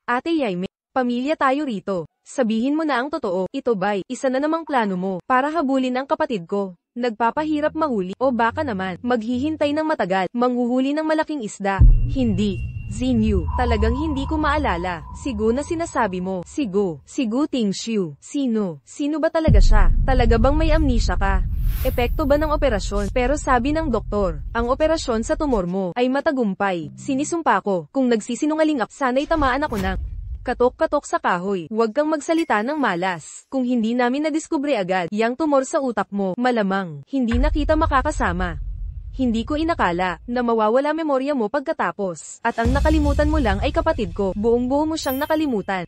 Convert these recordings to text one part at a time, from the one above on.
Ate Yaime, pamilya tayo rito. Sabihin mo na ang totoo, ito ba'y isa na namang plano mo para habulin ang kapatid ko? Nagpapahirap mahuli o baka naman maghihintay ng matagal, manghuhuli ng malaking isda? Hindi. Xinyu, talagang hindi ko maalala. Sigo na sinasabi mo. Sigo Tingshu. Sino ba talaga siya? Talaga bang may amnesia ka? Epekto ba ng operasyon? Pero sabi ng doktor, ang operasyon sa tumor mo ay matagumpay. Sinisumpa ko, kung nagsisinungaling ako, sana'y tamaan ako ng katok-katok sa kahoy. Huwag kang magsalita ng malas. Kung hindi namin nadiskubre agad yang tumor sa utak mo, malamang hindi na kita makakasama. Hindi ko inakala na mawawala memorya mo pagkatapos, at ang nakalimutan mo lang ay kapatid ko. Buong-buo mo siyang nakalimutan.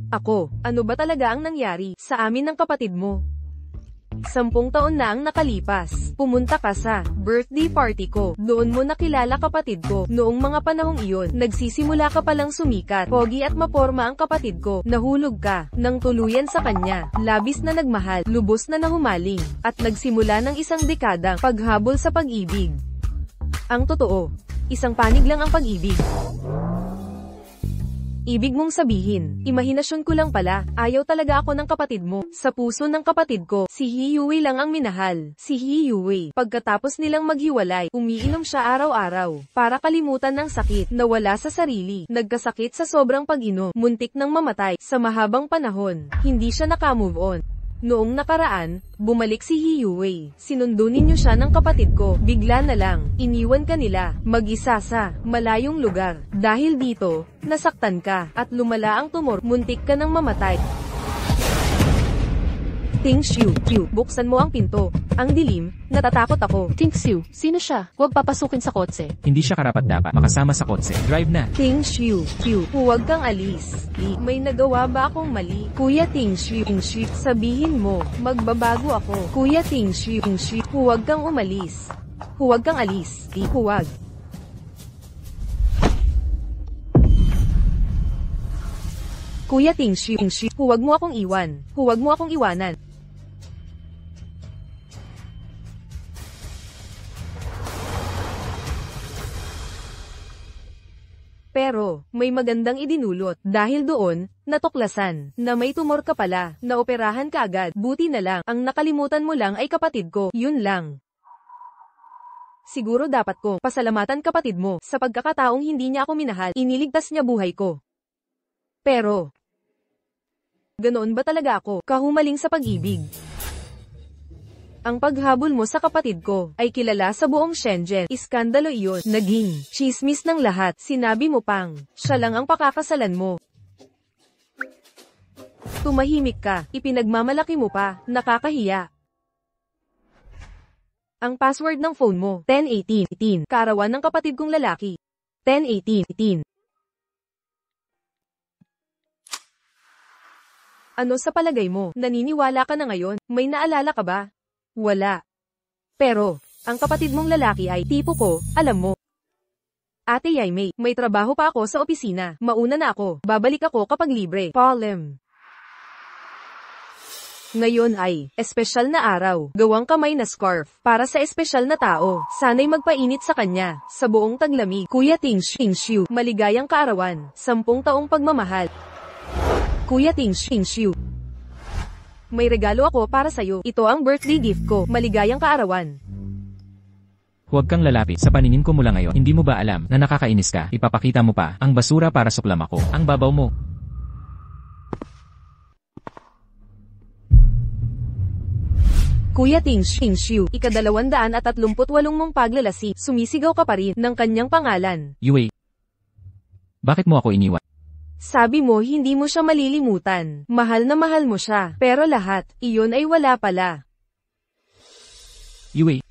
Ako, ano ba talaga ang nangyari sa amin ng kapatid mo? 10 taon na ang nakalipas. Pumunta ka sa birthday party ko. Doon mo nakilala kapatid ko. Noong mga panahong iyon, nagsisimula ka palang sumikat. Pogi at maporma ang kapatid ko. Nahulog ka ng tuluyan sa kanya. Labis na nagmahal, lubos na nahumaling, at nagsimula ng isang dekadang paghabol sa pag-ibig. Ang totoo, isang panig lang ang pag-ibig. Ibig mong sabihin, imahinasyon ko lang pala, ayaw talaga ako ng kapatid mo. Sa puso ng kapatid ko, si Hiyue lang ang minahal. Si Hiyue, pagkatapos nilang maghiwalay, umiinom siya araw-araw, para kalimutan ng sakit, nawala sa sarili, nagkasakit sa sobrang pag-inom, muntik nang mamatay, sa mahabang panahon, hindi siya nakamove on. Noong nakaraan, bumalik si Hiyue. Sinundo ninyo siya ng kapatid ko. Bigla na lang, iniwan ka nila, mag-isa sa malayong lugar. Dahil dito, nasaktan ka, at lumala ang tumor, muntik ka nang mamatay. Tingshu, buksan mo ang pinto. Ang dilim, natatakot ako. Tingshu, sino siya? Huwag papasukin sa kotse. Hindi siya karapat-dapat makasama sa kotse. Drive na. Tingshu, huwag kang alis. May nagawa ba akong mali? Kuya Tingshu, sabihin mo, magbabago ako. Kuya Tingshu, huwag kang umalis. Huwag kang alis. Huwag. Kuya Tingshu, huwag mo akong iwan. Huwag mo akong iwanan. Pero, may magandang idinulot, dahil doon, natuklasan, na may tumor ka pala, naoperahan ka agad, buti na lang, ang nakalimutan mo lang ay kapatid ko, yun lang. Siguro dapat ko, pasalamatan kapatid mo, sa pagkakataong hindi niya ako minahal, iniligtas niya buhay ko. Pero, ganoon ba talaga ako, kahumaling sa pag-ibig? Ang paghabol mo sa kapatid ko, ay kilala sa buong Shenzhen. Iskandalo iyon, naging chismis ng lahat. Sinabi mo pang, siya lang ang pakakasalan mo. Tumahimik ka, ipinagmamalaki mo pa, nakakahiya. Ang password ng phone mo, 1018, kaarawan ng kapatid kong lalaki. 1018. Ano sa palagay mo, naniniwala ka na ngayon? May naalala ka ba? Wala. Pero, ang kapatid mong lalaki ay tipo ko, alam mo. Ate Yaime, may trabaho pa ako sa opisina. Mauna na ako. Babalik ako kapag libre. Palem. Ngayon ay, espesyal na araw. Gawang kamay na scarf. Para sa espesyal na tao. Sana'y magpainit sa kanya. Sa buong taglamig. Kuya Tingshu, maligayang kaarawan. 10 taong pagmamahal. Kuya Tingshu. May regalo ako para sa'yo. Ito ang birthday gift ko. Maligayang kaarawan. Huwag kang lalapit. Sa paningin ko mula ngayon, hindi mo ba alam na nakakainis ka? Ipapakita mo pa ang basura para suklam ako. Ang babaw mo. Kuya Tingshu, ika-238 mong paglalasi, sumisigaw ka pa rin ng kanyang pangalan. Yue. Bakit mo ako iniwan? Sabi mo hindi mo siya malilimutan. Mahal na mahal mo siya. Pero lahat, iyon ay wala pala. Yue.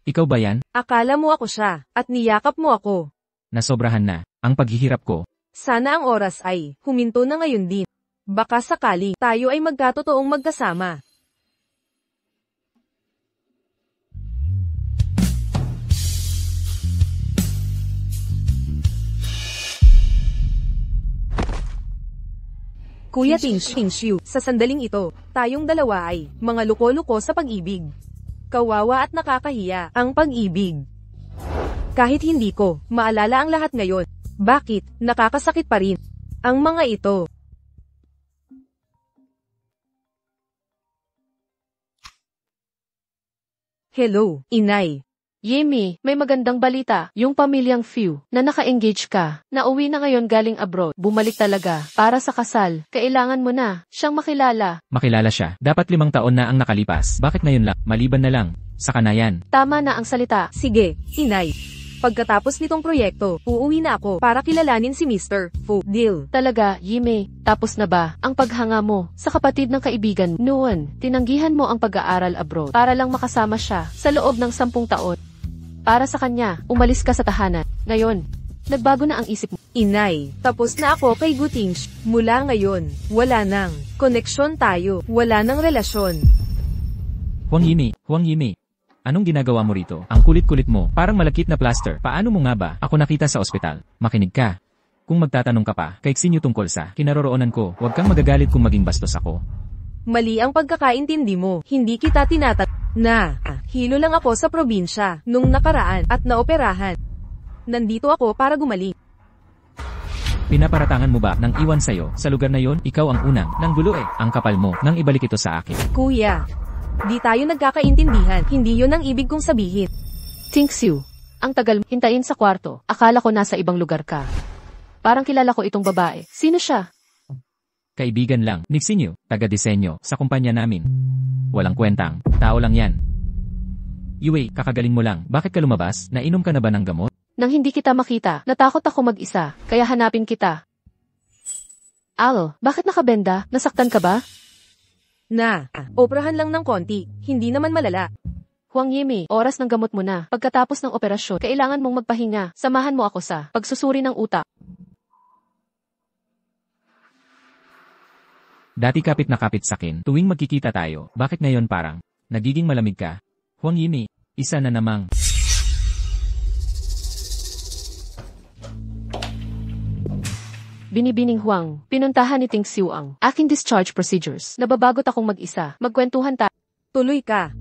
Ikaw ba yan? Akala mo ako siya, at niyakap mo ako. Nasobrahan na ang paghihirap ko. Sana ang oras ay huminto na ngayon din. Baka sakali, tayo ay magkatotoong magkasama. Kuya Tingshu, sa sandaling ito, tayong dalawa ay mga luko-luko sa pag-ibig. Kawawa at nakakahiya ang pag-ibig. Kahit hindi ko maalala ang lahat ngayon, Bakit? Nakakasakit pa rin. Ang mga ito. Hello, inay. Yemi, may magandang balita. Yung pamilyang Few, na naka-engage ka, nauwi na ngayon galing abroad. Bumalik talaga, para sa kasal. Kailangan mo na, siyang makilala. Makilala siya. Dapat 5 taon na ang nakalipas. Bakit ngayon lang? Maliban na lang. Saka na yan. Tama na ang salita. Sige, inay. Pagkatapos nitong proyekto, uuwi na ako para kilalanin si Mr. Fu. Deal. Talaga, Yemi, tapos na ba ang paghanga mo sa kapatid ng kaibigan? Noon, tinanggihan mo ang pag-aaral abroad para lang makasama siya sa loob ng 10 taon. Para sa kanya, umalis ka sa tahanan. Ngayon, nagbago na ang isip mo. Inay, tapos na ako kay Gutingsh. Mula ngayon, wala nang koneksyon tayo. Wala nang relasyon. Huang Yimi. Anong ginagawa mo rito? Ang kulit-kulit mo, parang malakit na plaster. Paano mo nga ba ako nakita sa ospital? Makinig ka. Kung magtatanong ka pa, kay Xinyu tungkol sa kinaroroonan ko, huwag kang magagalit kung maging bastos ako. Mali ang pagkakaintindi mo. Hindi kita hilo lang ako sa probinsya nung nakaraan at naoperahan. Nandito ako para gumaling. Pinaparatangan mo ba nang iwan sa'yo sa lugar na yon? Ikaw ang unang nang gulo eh. Ang kapal mo nang ibalik ito sa akin. Kuya, di tayo nagkakaintindihan. Hindi yon ang ibig kong sabihin. Tingxiu, ang tagal mo hintayin sa kwarto. Akala ko nasa ibang lugar ka. Parang kilala ko itong babae. Sino siya? Kaibigan lang, ni Xinyu, taga-disenyo, sa kumpanya namin. Walang kwentang, tao lang yan. Yue, kakagaling mo lang, bakit ka lumabas? Nainom ka na ba ng gamot? Nang hindi kita makita, natakot ako mag-isa, kaya hanapin kita. Al, bakit nakabenda? Nasaktan ka ba? Oprahan lang ng konti, hindi naman malala. Huang Yimi, oras ng gamot mo na. Pagkatapos ng operasyon, kailangan mong magpahinga. Samahan mo ako sa pagsusuri ng utak. Dati kapit na kapit sakin, tuwing magkikita tayo, bakit ngayon parang nagiging malamig ka? Huang Yimi, isa na namang Binibining Huang, pinuntahan ni Tingxiu ang aking discharge procedures. Nababagot akong mag-isa. Magkwentuhan tayo. Tuloy ka.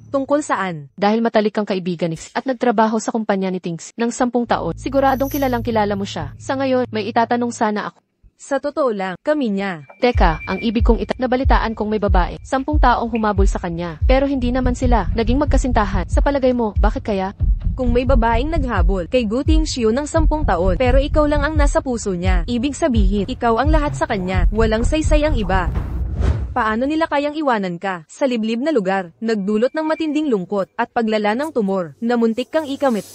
Tungkol saan? Dahil matalik kang kaibigan at nagtrabaho sa kumpanya ni Tings ng 10 taon, siguradong kilalang kilala mo siya. Sa ngayon, may itatanong sana ako. Sa totoo lang, kami niya. Teka, ang ibig kong nabalitaan kong may babae, 10 taong humabol sa kanya. Pero hindi naman sila naging magkasintahan. Sa palagay mo, bakit kaya? Kung may babaeng naghabol kay Gutingxiu ng 10 taon, pero ikaw lang ang nasa puso niya, ibig sabihin, ikaw ang lahat sa kanya, walang saysay ang iba. Paano nila kayang iwanan ka sa liblib na lugar, nagdulot ng matinding lungkot at paglala ng tumor, na muntik kang ikamit?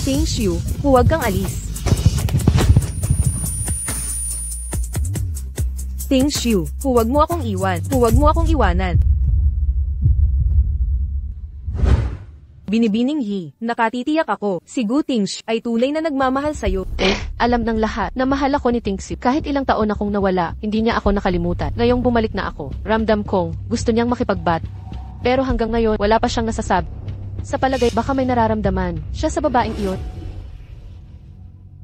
Tingxiu, huwag kang alis. Tingxiu, huwag mo akong iwan. Huwag mo akong iwanan. Binibining He, nakatitiyak ako, si Gutingsh ay tunay na nagmamahal sa'yo. Alam ng lahat na mahal ako ni Tingxiu. Kahit ilang taon akong nawala, hindi niya ako nakalimutan. Ngayong bumalik na ako, ramdam kong gusto niyang makipagbat. Pero hanggang ngayon, wala pa siyang nasasabi. Sa palagay, baka may nararamdaman siya sa babaeng iyon.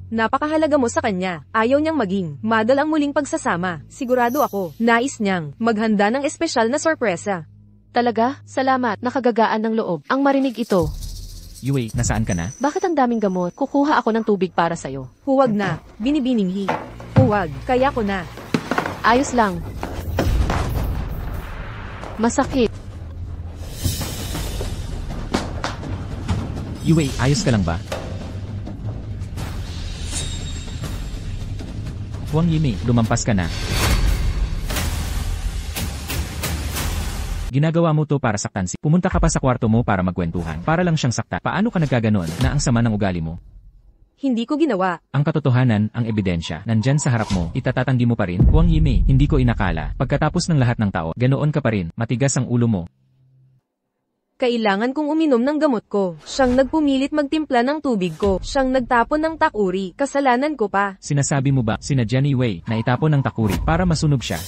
Napakahalaga mo sa kanya. Ayaw niyang maging madal ang muling pagsasama. Sigurado ako, nais niyang maghanda ng espesyal na sorpresa. Talaga? Salamat, nakagagaan ng loob. Ang marinig ito. Yue, nasaan ka na? Bakit ang daming gamot? Kukuha ako ng tubig para sa'yo. Huwag na, Binibining He. Huwag, kaya ko na. Ayos lang. Masakit. Yue, ayos ka lang ba? Huang Yimi, lumampas ka na. Ginagawa mo to para saktan si. Pumunta ka pa sa kwarto mo para magkwentuhan. Para lang siyang sakta. Paano ka nagkaganon na ang sama ng ugali mo? Hindi ko ginawa. Ang katotohanan, ang ebidensya, nandyan sa harap mo, itatatanggi mo pa rin. Huang Yimi, hindi ko inakala. Pagkatapos ng lahat ng tao, ganoon ka pa rin, matigas ang ulo mo. Kailangan kong uminom ng gamot ko. Siyang nagpumilit magtimpla ng tubig ko. Siyang nagtapon ng takuri. Kasalanan ko pa. Sinasabi mo ba, sina Jenny Wei, na itapon ng takuri para masunog siya?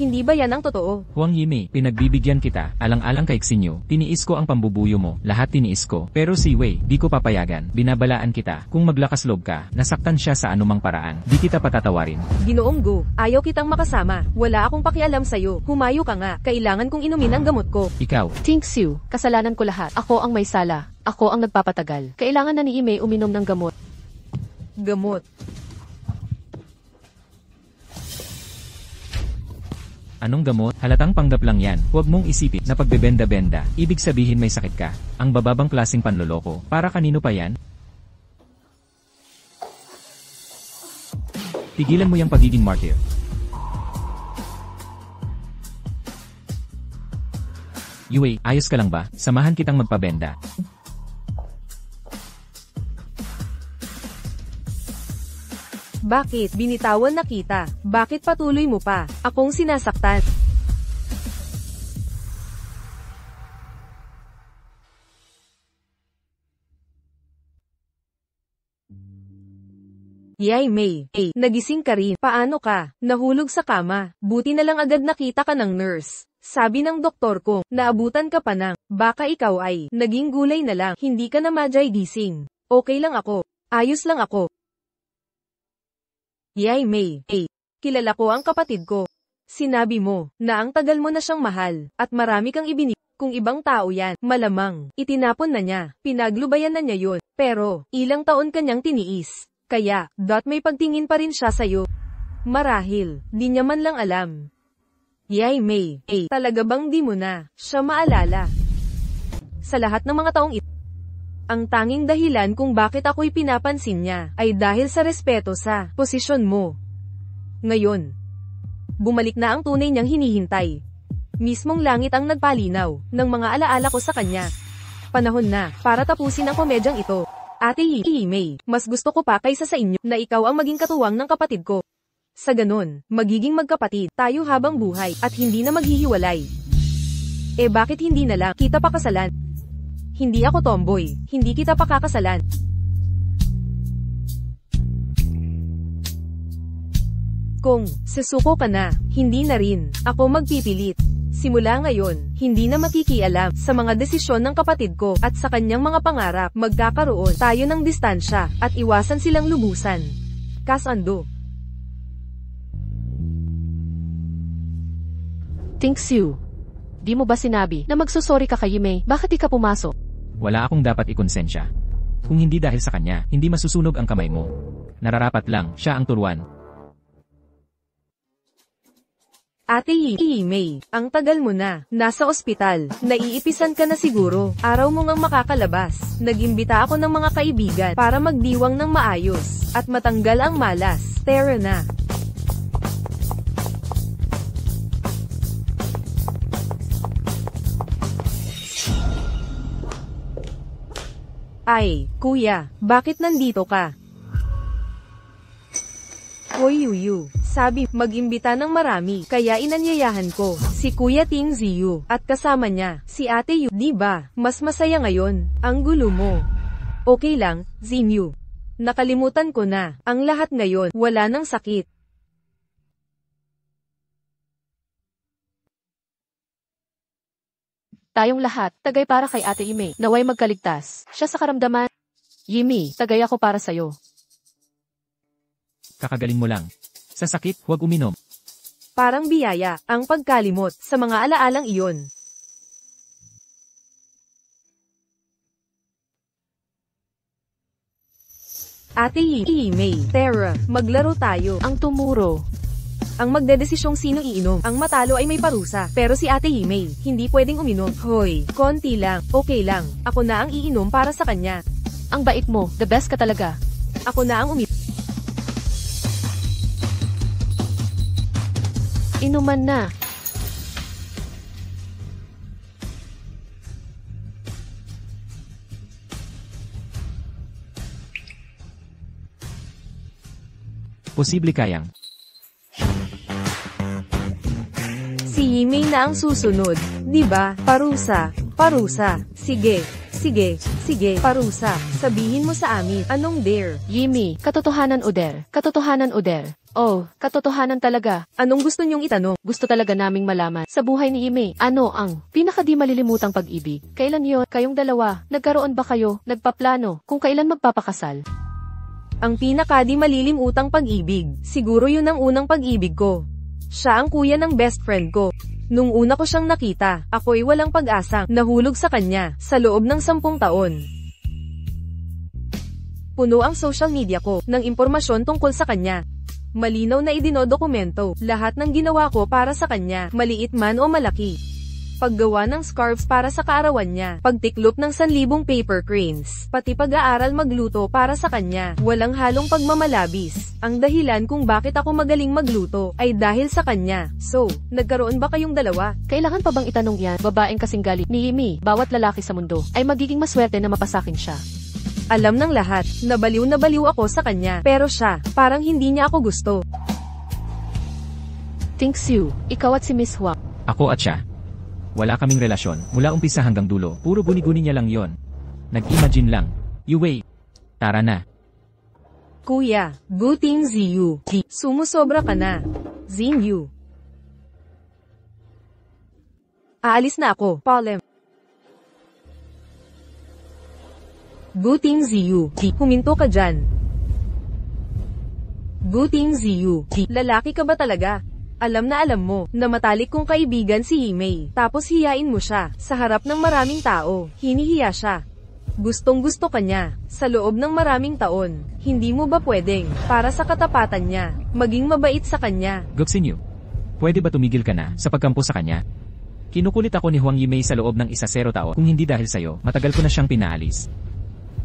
Hindi ba yan ang totoo? Huang Yimi, pinagbibigyan kita, alang-alang kay Xinyu, tiniis ko ang pambubuyo mo, lahat tiniis ko. Pero si Wei, di ko papayagan, binabalaan kita, kung maglakas loob ka, nasaktan siya sa anumang paraan, di kita patatawarin. Ginoong Gu, ayaw kitang makasama, wala akong pakialam sa'yo, humayo ka nga, kailangan kong inumin ang gamot ko. Ikaw. Tingxiu, kasalanan ko lahat, ako ang may sala. Ako ang nagpapatagal. Kailangan na ni Ime uminom ng gamot. Gamot. Anong gamot? Halatang panggap lang yan. Huwag mong isipin na pagbebenda-benda, ibig sabihin may sakit ka. Ang bababang klaseng panloloko. Para kanino pa yan? Tigilan mo yung pagiging martyr. Yue, ayos ka lang ba? Samahan kitang magpabenda. Bakit? Binitawan na kita. Bakit patuloy mo pa? Akong sinasaktan. Yay May, nagising ka rin. Paano ka? Nahulog sa kama. Buti na lang agad nakita ka ng nurse. Sabi ng doktor ko, naabutan ka pa ng, baka ikaw ay, naging gulay na lang, hindi ka na madyay gising. Okay lang ako. Ayos lang ako. Yay May, kilala ko ang kapatid ko. Sinabi mo, na ang tagal mo na siyang mahal, at marami kang ibinigay. Kung ibang tao yan, malamang, itinapon na niya, pinaglubayan na niya yun, pero, ilang taon kanyang tiniis. Kaya, may pagtingin pa rin siya sa'yo. Marahil, di niya man lang alam. Yay May, talaga bang di mo na siya maalala? Sa lahat ng mga taong ito, ang tanging dahilan kung bakit ako'y pinapansin niya, ay dahil sa respeto sa posisyon mo. Ngayon, bumalik na ang tunay niyang hinihintay. Mismong langit ang nagpalinaw ng mga alaala ko sa kanya. Panahon na para tapusin ang komedyang ito. Ate May, mas gusto ko pa kaysa sa inyo na ikaw ang maging katuwang ng kapatid ko. Sa ganon, magiging magkapatid tayo habang buhay at hindi na maghihiwalay. Bakit hindi na lang kita pakasalan? Hindi ako tomboy, hindi kita pakakasalan. Kung susuko ka na, hindi na rin ako magpipilit. Simula ngayon, hindi na makikialam sa mga desisyon ng kapatid ko at sa kanyang mga pangarap. Magkakaroon tayo ng distansya at iwasan silang lubusan. Kasando. Thanks you. Di mo ba sinabi na magsusorry ka kay Ime? Bakit di ka pumasok? Wala akong dapat ikonsensya. Kung hindi dahil sa kanya, hindi masusunog ang kamay mo. Nararapat lang, siya ang turuan. Ate May, ang tagal mo na, nasa ospital, naiipisan ka na siguro, araw mo ngang makakalabas. Nag-imbita ako ng mga kaibigan para magdiwang ng maayos, at matanggal ang malas. Tara na. Ay, kuya, bakit nandito ka? Hoy Yuyu, sabi, mag-imbita ng marami, kaya inanyayahan ko, si Kuya Ting Ziyu, at kasama niya, si Ate Yu, di ba? Mas masaya ngayon, ang gulo mo. Okay lang, Zinyu. Nakalimutan ko na, ang lahat ngayon, wala nang sakit. Tayong lahat, tagay para kay Ate Ime, naway magkaligtas. Siya sa karamdaman. Yimi, tagay ako para sa'yo. Kakagaling mo lang. Sa sakit, huwag uminom. Parang biyaya, ang pagkalimot sa mga alaalang iyon. Ate May, Tara, maglaro tayo. Ang tumuro. Ang magdedesisyong sino iinom, ang matalo ay may parusa. Pero si Ate May, hindi pwedeng uminom. Hoy, konti lang, okay lang. Ako na ang iinom para sa kanya. Ang bait mo, the best ka talaga. Ako na ang uminom. Inuman na. Posible kayang. Si Yimei na ang susunod, di ba? Parusa, parusa. Sige, sige, sige, parusa. Sabihin mo sa amin, anong dare? Yimi, katotohanan o dare? Katotohanan o dare? Oh, katotohanan talaga. Anong gusto niyong itanong? Gusto talaga naming malaman. Sa buhay ni Ime, ano ang pinakadi malilimutang pag-ibig? Kailan yon? Kayong dalawa, nagkaroon ba kayo, nagpaplano, kung kailan magpapakasal? Ang pinakadi malilimutang pag-ibig, siguro yun ang unang pag-ibig ko. Siya ang kuya ng best friend ko. Nung una ko siyang nakita, ako'y walang pag-asang nahulog sa kanya sa loob ng 10 taon. Puno ang social media ko ng impormasyon tungkol sa kanya. Malinaw na idinodokumento lahat ng ginawa ko para sa kanya, maliit man o malaki. Paggawa ng scarves para sa kaarawan niya, pagtiklop ng 1,000 paper cranes, pati pag-aaral magluto para sa kanya, walang halong pagmamalabis. Ang dahilan kung bakit ako magaling magluto, ay dahil sa kanya. So, nagkaroon ba kayong dalawa? Kailangan pa bang itanong yan? Babaeng kasing galit ni Yimi, bawat lalaki sa mundo, ay magiging maswerte na mapasakin siya. Alam ng lahat, nabaliw ako sa kanya, pero siya, parang hindi niya ako gusto. Thanks you, ikaw at si Miss Huang. Ako at siya. Wala kaming relasyon, mula umpisa hanggang dulo, puro guni-guni niya lang yon. Nag-imagine lang. Yue. Tara na. Kuya, Guting Ziyu. Sumusobra ka na. Zinyu. Aalis na ako, Polem. Guting Ziyu. Huminto ka dyan. Guting Ziyu. Lalaki ka ba talaga? Alam mo, na matalik kong kaibigan si Yimei, tapos hiyain mo siya, sa harap ng maraming tao, hinihiya siya. Gustong gusto ka niya, sa loob ng maraming taon, hindi mo ba pwedeng, para sa katapatan niya, maging mabait sa kanya? Goksinyu. Pwede ba tumigil ka na, sa pagkampo sa kanya? Kinukulit ako ni Huang Yimei sa loob ng 10 taon, kung hindi dahil sa'yo, matagal ko na siyang pinaalis.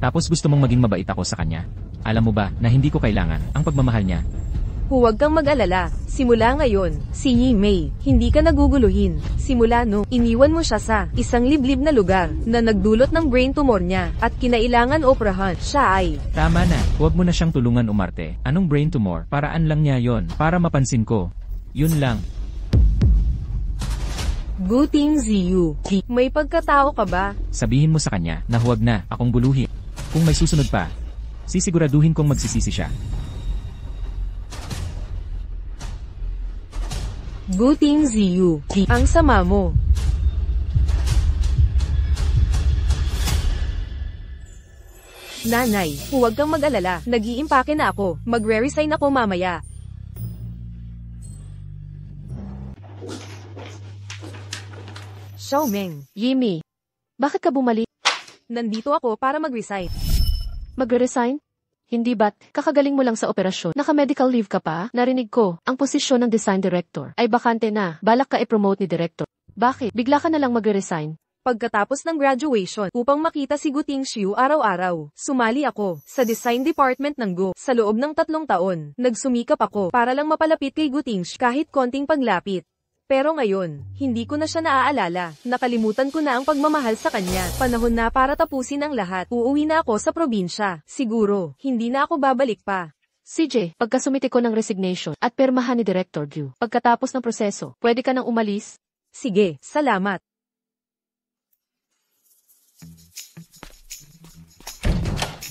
Tapos gusto mong maging mabait ako sa kanya. Alam mo ba, na hindi ko kailangan, ang pagmamahal niya. Huwag kang mag-alala, simula ngayon, si Yimei, hindi ka naguguluhin. Simula no, iniwan mo siya sa isang liblib na lugar, na nagdulot ng brain tumor niya, at kinailangan operahan, siya ay... Tama na, huwag mo na siyang tulungan umarte. Anong brain tumor? Paraan lang niya yon, para mapansin ko. Yun lang. Guting Ziyu, may pagkatao ka ba? Sabihin mo sa kanya, na huwag na, akong guluhin. Kung may susunod pa, sisiguraduhin kong magsisisi siya. Guting Ziyu, ang sama mo. Nanay, huwag kang mag-alala, nag-iimpake na ako, magre-resign ako mamaya. Xiaomeng, Yimi, bakit ka bumalik? nandito ako para mag-resign. Magre-resign? Hindi ba't, kakagaling mo lang sa operasyon, naka-medical leave ka pa? Narinig ko, ang posisyon ng design director ay bakante na, balak ka i-promote ni director. Bakit? Bigla ka na lang magre-resign? Pagkatapos ng graduation, upang makita si Guting Xiu araw-araw, sumali ako sa design department ng Go. Sa loob ng 3 taon, nagsumikap ako para lang mapalapit kay Guting Xiu kahit konting paglapit. Pero ngayon, hindi ko na siya naaalala, nakalimutan ko na ang pagmamahal sa kanya, panahon na para tapusin ang lahat, uuwi na ako sa probinsya, siguro, hindi na ako babalik pa. CJ, pagkasumite ko ng resignation at permahan ni Director Gu, pagkatapos ng proseso, pwede ka nang umalis? Sige, salamat.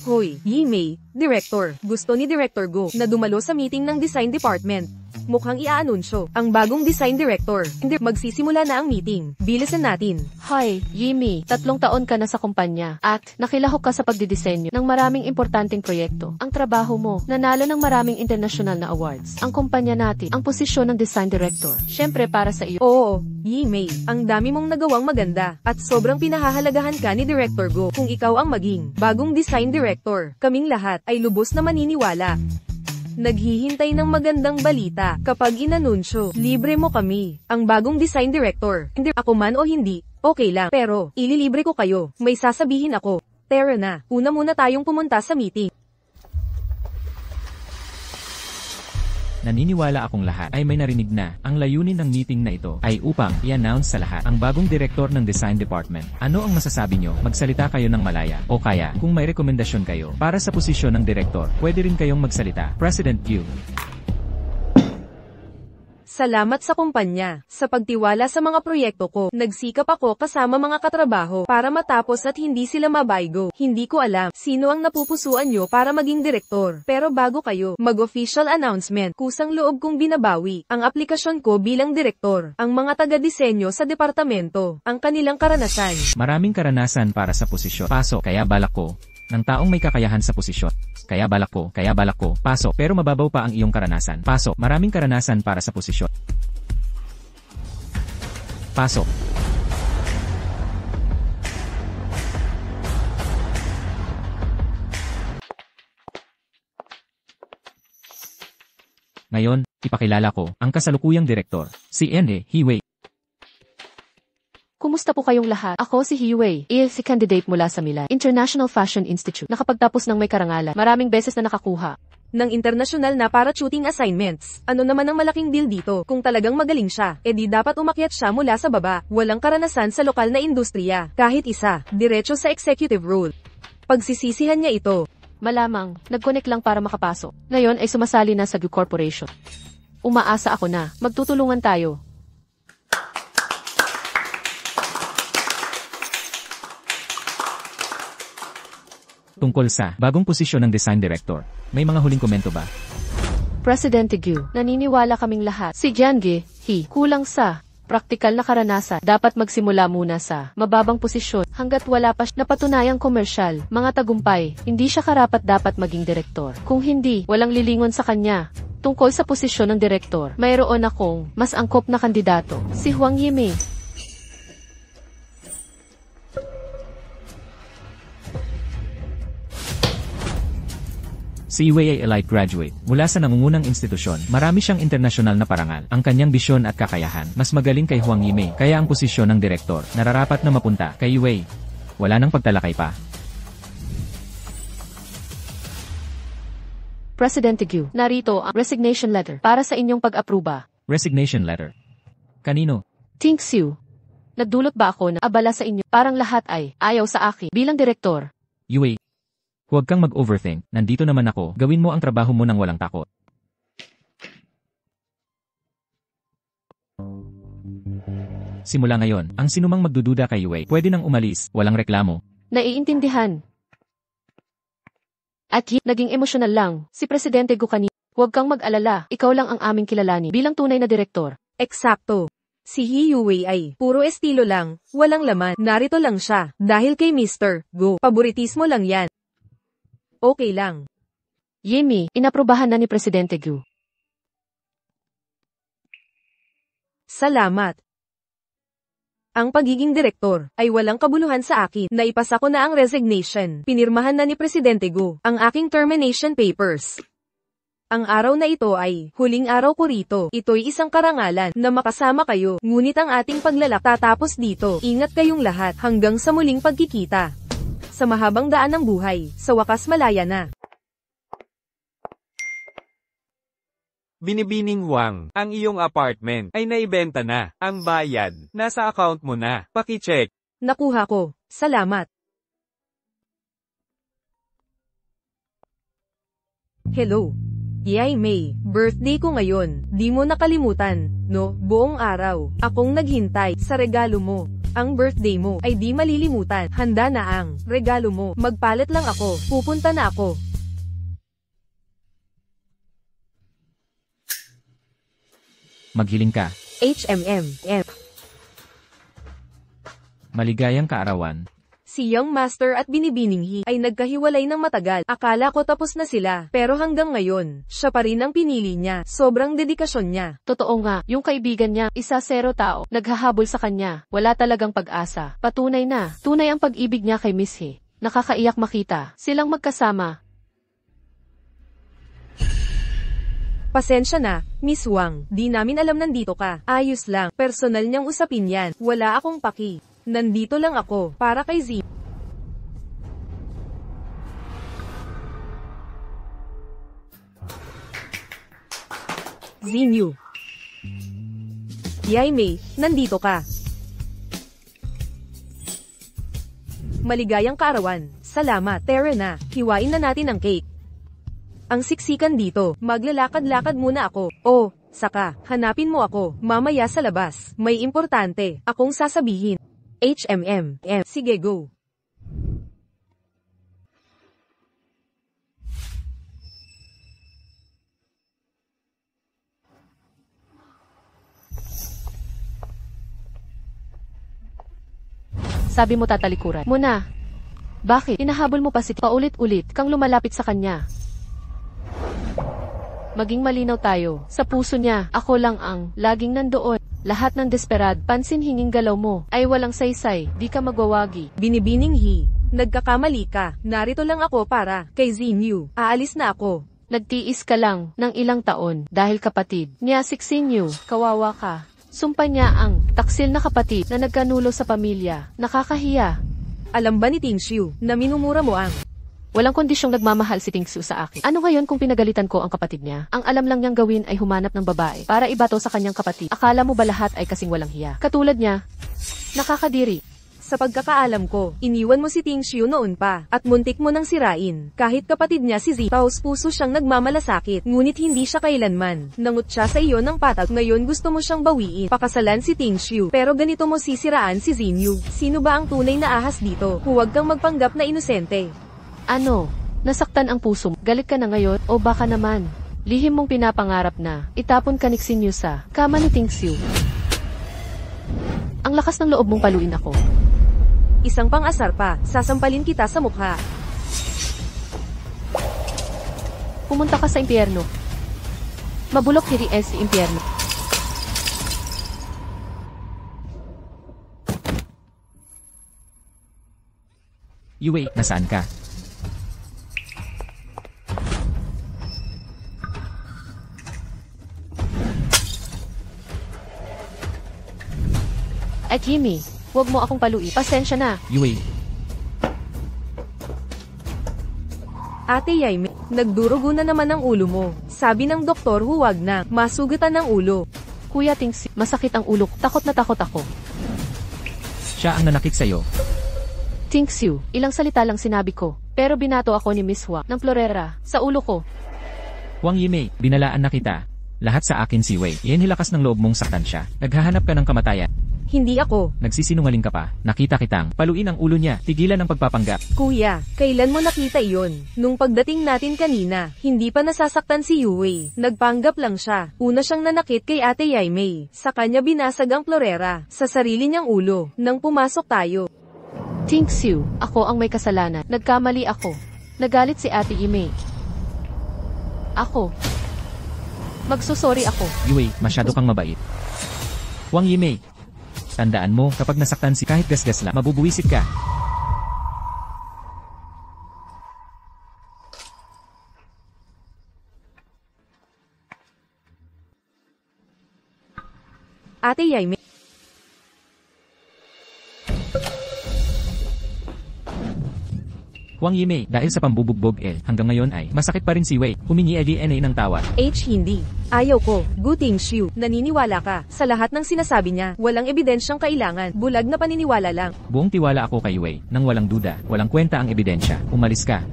Hoy, Yimei, Director, gusto ni Director Go na dumalo sa meeting ng design department. Mukhang iaanunsyo ang bagong design director. Hindi, magsisimula na ang meeting. Bilisan natin. Hi, Yimi, 3 taon ka na sa kumpanya at nakilahok ka sa pagdidisenyo ng maraming importanteng proyekto. Ang trabaho mo, nanalo ng maraming international na awards. Ang kumpanya natin, ang posisyon ng design director. Syempre para sa iyo. Oo, Yimei, ang dami mong nagawang maganda at sobrang pinahahalagahan ka ni Director Go. Kung ikaw ang maging bagong design director, kaming lahat ay lubos na maniniwala. Naghihintay ng magandang balita. Kapag inanunsyo, libre mo kami, ang bagong design director. Hindi ako man o hindi, okay lang. Pero, ililibre ko kayo. May sasabihin ako. Tara na, una muna tayong pumunta sa meeting. Naniniwala akong lahat ay may narinig na ang layunin ng meeting na ito ay upang i-announce sa lahat ang bagong direktor ng design department. Ano ang masasabi nyo? Magsalita kayo ng malaya. O kaya, kung may rekomendasyon kayo para sa posisyon ng direktor, pwede rin kayong magsalita. President Gu. Salamat sa kumpanya, sa pagtiwala sa mga proyekto ko. Nagsikap ako kasama mga katrabaho para matapos at hindi sila mabaygo. Hindi ko alam sino ang napupusuan nyo para maging direktor. Pero bago kayo mag-official announcement, kusang loob kong binabawi ang aplikasyon ko bilang direktor. Ang mga taga-disenyo sa departamento, ang kanilang karanasan. Maraming karanasan para sa posisyon. Paso, kaya balak ko ng taong may kakayahan sa posisyon. Kaya balak ko, paso, pero mababaw pa ang iyong karanasan. Paso, maraming karanasan para sa posisyon. Pasok. Ngayon, ipakilala ko ang kasalukuyang direktor, si N.A. Hiwei. Kumusta po kayong lahat? Ako si Hiwei, EFC candidate mula sa Milan International Fashion Institute. Nakapagtapos ng may karangalan. Maraming beses na nakakuha ng international na parachuting assignments. Ano naman ang malaking deal dito? Kung talagang magaling siya, edi dapat umakyat siya mula sa baba. Walang karanasan sa lokal na industriya. Kahit isa, diretso sa executive role. Pagsisisihan niya ito. Malamang, nag-connect lang para makapasok. Ngayon ay sumasali na sa Gu Corporation. Umaasa ako na, magtutulungan tayo. Tungkol sa bagong posisyon ng design director, may mga huling komento ba? Presidente Gu, naniniwala kaming lahat. Si Jiange, kulang sa praktikal na karanasan. Dapat magsimula muna sa mababang posisyon hanggat wala pa napatunayang komersyal. Mga tagumpay, hindi siya karapat-dapat maging direktor. Kung hindi, walang lilingon sa kanya. Tungkol sa posisyon ng direktor, mayroon akong mas angkop na kandidato, si Huang Yimei. Si Wei ay elite graduate mula sa nangungunang institusyon. Marami siyang internasyonal na parangal. Ang kanyang bisyon at kakayahan mas magaling kay Huang Yimei. Kaya ang posisyon ng direktor nararapat na mapunta kay Wei. Wala nang pagtalakay pa. Presidente Gu, narito ang resignation letter para sa inyong pag-apruba. Resignation letter. Kanino? Ting Xiu. Nagdulot ba ako na abala sa inyo? Parang lahat ay ayaw sa akin bilang direktor. Yue. Huwag kang mag-overthink, nandito naman ako, gawin mo ang trabaho mo nang walang takot. Simula ngayon, ang sinumang magdududa kay Yue, pwede nang umalis, walang reklamo. Naiintindihan. At naging emosyonal lang, si Presidente Gu kanina. Huwag kang mag-alala, ikaw lang ang aming kilalanin bilang tunay na direktor. Eksakto. Si Hiwei ay puro estilo lang, walang laman, narito lang siya, dahil kay Mr. Gu, paboritismo lang yan. Okay lang. Yimei, inaprubahan na ni Presidente Gu. Salamat. Ang pagiging direktor ay walang kabuluhan sa akin. Naipasa ko na ang resignation. Pinirmahan na ni Presidente Gu ang aking termination papers. Ang araw na ito ay huling araw ko rito. Ito'y isang karangalan na makasama kayo. Ngunit ang ating paglalak tatapos dito. Ingat kayong lahat hanggang sa muling pagkikita. Sa mahabang daan ng buhay, sa wakas malaya na. Binibining Huang, ang iyong apartment ay naibenta na. Ang bayad, nasa account mo na. Paki-check. Nakuha ko. Salamat. Hello. Yay May, birthday ko ngayon. Di mo nakalimutan, no? Buong araw, akong naghintay sa regalo mo. Ang birthday mo ay di malilimutan. Handa na ang regalo mo. Magpalit lang ako. Pupunta na ako. Maghiling ka. HMM. Maligayang kaarawan. Si Young Master at Binibining He ay nagkahiwalay ng matagal. Akala ko tapos na sila, pero hanggang ngayon, siya pa rin ang pinili niya. Sobrang dedikasyon niya. Totoo nga, yung kaibigan niya, 1-0 tao, naghahabol sa kanya. Wala talagang pag-asa. Patunay na, tunay ang pag-ibig niya kay Miss He. Nakakaiyak makita, silang magkasama. Pasensya na, Miss Wang, di namin alam nandito ka. Ayos lang, personal niyang usapin yan. Wala akong paki. Nandito lang ako, para kay Z. Zinyu. Yay May, nandito ka. Maligayang kaarawan. Salamat. Tara na, hiwain na natin ang cake. Ang siksikan dito, maglalakad-lakad muna ako. Oh, saka, hanapin mo ako, mamaya sa labas. May importante, akong sasabihin. HMM. Sige go. Sabi mo tatalikuran mo na. Bakit? Inahabol mo pa si paulit-ulit kang lumalapit sa kanya. Maging malinaw tayo. Sa puso niya, ako lang ang laging nandoon. Lahat ng desperad, pansin-hinging galaw mo, ay walang saysay, di ka magwawagi. Binibining He, nagkakamali ka. Narito lang ako para kay Xinyu. Aalis na ako. Nagtiis ka lang ng ilang taon dahil kapatid niya si Xinyu, kawawa ka. Sumpa niya ang taksil na kapatid na nagkanulo sa pamilya. Nakakahiya. Alam ba ni Tingxiu na minumura mo ang Walang kondisyong nagmamahal si Tingxiu sa akin. Ano ngayon kung pinagalitan ko ang kapatid niya? Ang alam lang niyang gawin ay humanap ng babae para ibato sa kanyang kapatid. Akala mo ba lahat ay kasing walang hiya? Katulad niya, nakakadiri. Sa pagkakaalam ko, iniwan mo si Tingxiu noon pa, at muntik mo nang sirain. Kahit kapatid niya si Zi, taos-puso siyang nagmamalasakit, ngunit hindi siya kailanman. Nangut siya sa iyo ng patag, ngayon gusto mo siyang bawiin. Pakasalan si Tingxiu, pero ganito mo sisiraan si Xinyu. Sino ba ang tunay na ahas dito? Huwag kang magpanggap na inosente. Ano? Nasaktan ang puso mo? Galit ka na ngayon? O baka naman, lihim mong pinapangarap na itapon ka ni Xinyu sa kama ni Tingxiu. Ang lakas ng loob mong paluin ako. Isang pang-asar pa, sasampalin kita sa mukha. Pumunta ka sa impyerno. Mabulok ni Ries si impyerno. Yue, nasaan ka? Ay Kimi, huwag mo akong paluin. Pasensya na. Yue, Ate Yaime, nagdurugo na naman ang ulo mo. Sabi ng doktor huwag na, masugatan ng ulo. Kuya Tingxiu, masakit ang ulo ko. Takot na takot ako. siya ang nanakit sa'yo. Tingxiu, ilang salita lang sinabi ko. Pero binato ako ni Miss Hua ng Florera sa ulo ko. Huang Yimei, binalaan na kita. Lahat sa akin si Wei. Iyan hilakas ng loob mong saktan siya. Naghahanap ka ng kamatayan. Hindi ako. Nagsisinungaling ka pa. Nakita kitang paluin ang ulo niya. Tigilan ang pagpapanggap. Kuya, kailan mo nakita iyon? Nung pagdating natin kanina, hindi pa nasasaktan si Yue. Nagpanggap lang siya. Una siyang nanakit kay Ate Yaimei. Sa kanya binasag ang Florera sa sarili niyang ulo. Nang pumasok tayo. Tingxiu, ako ang may kasalanan. Nagkamali ako. Nagalit si Ate Yaimei. Ako. Magsusorry ako. Yue, masyado kang mabait. Huang Yimei, tandaan mo, kapag nasaktan si kahit gasgas lang, mabubuwisit ka. Ate Yaimei. Huang Yimei, dahil sa pambubugbog hanggang ngayon ay masakit pa rin si Wei. Humingi ay DNA ng tawad. Hindi. Ayaw ko. Gu Tingxiu, naniniwala ka. Sa lahat ng sinasabi niya, walang ebidensyang kailangan. Bulag na paniniwala lang. Buong tiwala ako kay Wei. Nang walang duda, walang kwenta ang ebidensya. Umalis ka.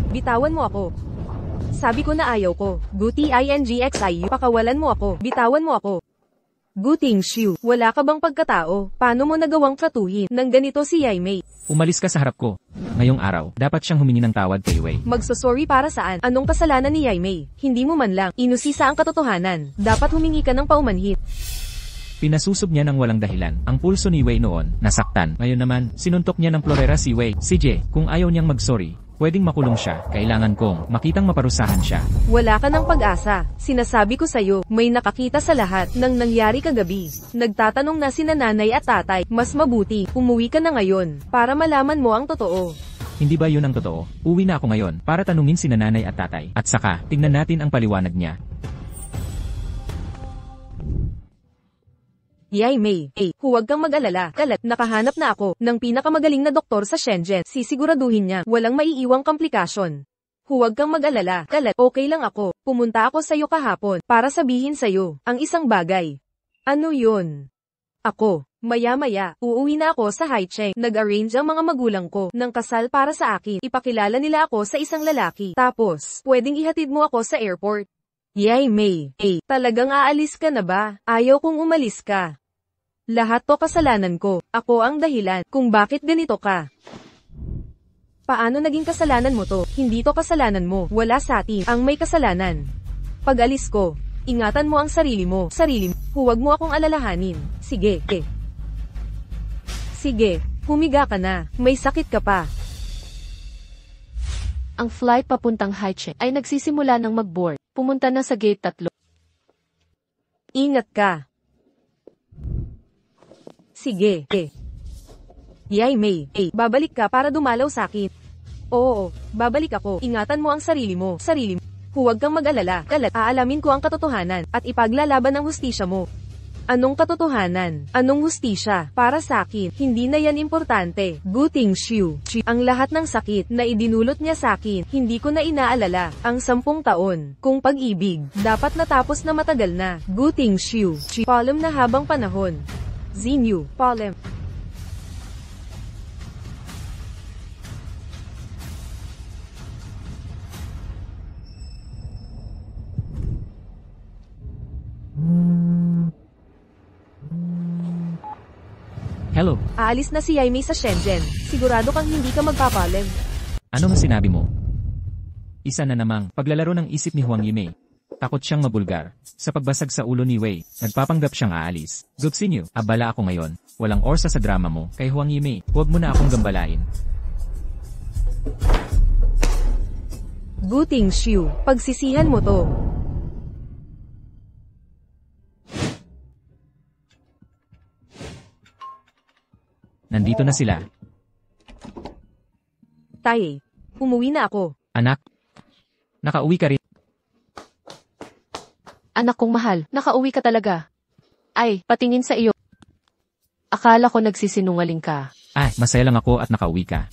Bitawan mo ako. Sabi ko na ayaw ko. Gu Tingxiu, pakawalan mo ako. Bitawan mo ako. Gu Tingxiu, wala ka bang pagkatao? Paano mo nagawang tratuhin ng ganito si Yaimei? Umalis ka sa harap ko. Ngayong araw, dapat siyang humingi ng tawad kay Wei. Magsosorry para saan? Anong kasalanan ni Yaimei? Hindi mo man lang inusisa ang katotohanan. Dapat humingi ka ng paumanhit. Pinasusob niya ng walang dahilan. Ang pulso ni Wei noon, nasaktan. Ngayon naman, sinuntok niya ng Florera si Wei. CJ, kung ayaw niyang mag-sorry, pwedeng makulong siya. Kailangan kong makitang maparusahan siya. Wala ka ng pag-asa. Sinasabi ko sa'yo, may nakakita sa lahat ng nangyari kagabi. Nagtatanong na sina nanay at tatay, mas mabuti, umuwi ka na ngayon, para malaman mo ang totoo. Hindi ba yun ang totoo? Uwi na ako ngayon, para tanungin sina nanay at tatay. At saka, tingnan natin ang paliwanag niya. Yaimei, huwag kang mag-alala. Kalat, nakahanap na ako ng pinakamagaling na doktor sa Shenzhen. Sisiguraduhin niya, walang maiiwang komplikasyon. Huwag kang mag-alala. Kalat, okay lang ako. Pumunta ako sa'yo kahapon para sabihin sa'yo ang isang bagay. Ano yun? Ako, maya-maya, uuwi na ako sa Haicheng. Nag-arrange ang mga magulang ko ng kasal para sa akin. Ipakilala nila ako sa isang lalaki. Tapos, pwedeng ihatid mo ako sa airport. Yaimei, talagang aalis ka na ba? Ayaw kong umalis ka. Lahat to kasalanan ko. Ako ang dahilan kung bakit ganito ka. Paano naging kasalanan mo to? Hindi to kasalanan mo. Wala sa atin ang may kasalanan. Pag-alis ko, ingatan mo ang sarili mo. Huwag mo akong alalahanin. Sige. Sige, humiga ka na. May sakit ka pa. Ang flight papuntang Haicheng ay nagsisimula ng mag-board. Pumunta na sa gate 3. Ingat ka. Sige. Yay May, babalik ka para dumalaw sa akin. Oo, babalik ako. Ingatan mo ang sarili mo. Huwag kang mag-alala. Aalamin ko ang katotohanan at ipaglalaban ang hustisya mo. Anong katotohanan? Anong hustisya? Para sa akin, hindi na yan importante. Guting Xiu. Ang lahat ng sakit na idinulot niya sa akin, hindi ko na inaalala. Ang 10 taon, kung pag-ibig, dapat natapos na matagal na. Guting Xiu. Palem na habang panahon. Xinyu. Palem. Hello, Aalis na si Yaimei sa Shenzhen. Sigurado kang hindi ka magpapalim. ano ang sinabi mo? Isa na namang paglalaro ng isip ni Huang Yimei. Takot siyang mabulgar. Sa pagbasag sa ulo ni Wei, nagpapanggap siyang aalis. Gutsinyo, abala ako ngayon. Walang orsa sa drama mo. Kay Huang Yimei, huwag mo na akong gambalain. Guting Xiu, pagsisihan mo to. Nandito na sila. Tae, umuwi na ako. Anak, nakauwi ka rin. Anak kong mahal, nakauwi ka talaga. Ay, patingin sa iyo. Akala ko nagsisinungaling ka. Masaya lang ako at nakauwi ka.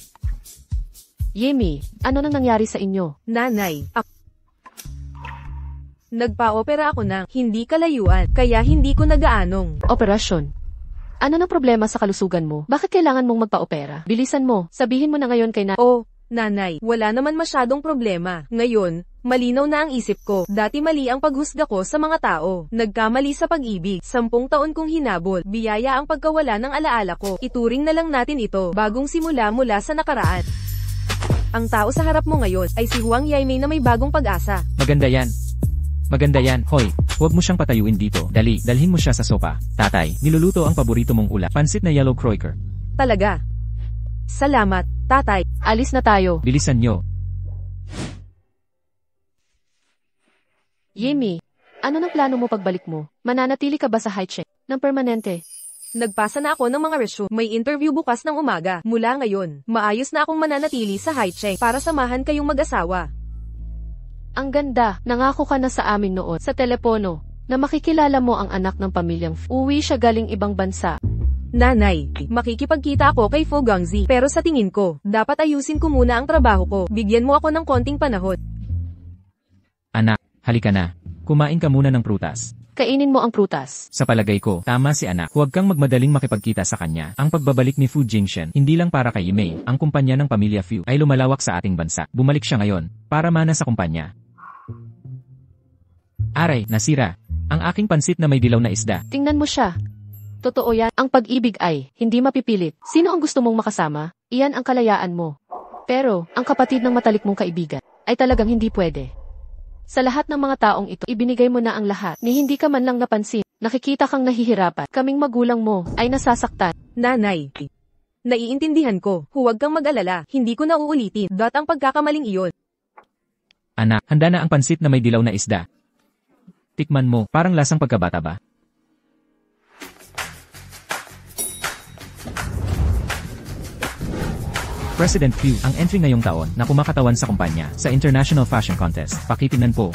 Yemi, ano nang nangyari sa inyo? Nanay, nagpa-opera ako ng hindi kalayuan, kaya hindi ko nagaanong. Operasyon. Ano na problema sa kalusugan mo? Bakit kailangan mong magpa-opera? Bilisan mo, sabihin mo na ngayon kay Oh, nanay, wala naman masyadong problema. Ngayon, malinaw na ang isip ko. Dati mali ang paghusga ko sa mga tao. Nagkamali sa pag-ibig. 10 taon kong hinabol. Biyaya ang pagkawala ng alaala ko. Ituring na lang natin ito. Bagong simula mula sa nakaraan. Ang tao sa harap mo ngayon ay si Huang Yaimei na may bagong pag-asa. Maganda yan. Maganda yan. Hoy, huwag mo siyang patayuin dito. Dali, dalhin mo siya sa sopa. Tatay, niluluto ang paborito mong ulam. Pansit na yellow croaker. Talaga. Salamat, tatay. Alis na tayo. Bilisan nyo. Yemi, ano nang plano mo pagbalik mo? Mananatili ka ba sa Haicheng ng permanente? Nagpasa na ako ng mga resume. May interview bukas ng umaga. Mula ngayon, maayos na akong mananatili sa Haicheng para samahan kayong mag-asawa. Ang ganda, nangako ka na sa amin noon sa telepono na makikilala mo ang anak ng pamilyang uwi siya galing ibang bansa. Nanay, makikipagkita ako kay Fu Gongzi, pero sa tingin ko, dapat ayusin ko muna ang trabaho ko. Bigyan mo ako ng konting panahon. Anak, halika na. Kumain ka muna ng prutas. Kainin mo ang prutas. Sa palagay ko, tama si anak. Huwag kang magmadaling makipagkita sa kanya. Ang pagbabalik ni Fu Jingshen, hindi lang para kay Yimei. Ang kumpanya ng pamilya Fu ay lumalawak sa ating bansa. Bumalik siya ngayon, para mana sa kumpanya. Aray, nasira. Ang aking pansit na may dilaw na isda. Tingnan mo siya. Totoo yan, ang pag-ibig ay hindi mapipilit. Sino ang gusto mong makasama? Iyan ang kalayaan mo. Pero, ang kapatid ng matalik mong kaibigan ay talagang hindi pwede. Sa lahat ng mga taong ito, ibinigay mo na ang lahat ni hindi ka man lang napansin. Nakikita kang nahihirapan. Kaming magulang mo ay nasasaktan. Nanay, naiintindihan ko. Huwag kang mag-alala. Hindi ko na uulitin. Ang pagkakamaling iyon. Anak, handa na ang pansit na may dilaw na isda. Tikman mo, parang lasang pagkabata ba? President Q ang entry ngayong taon na kumakatawan sa kumpanya sa International Fashion Contest. Pakitingnan po.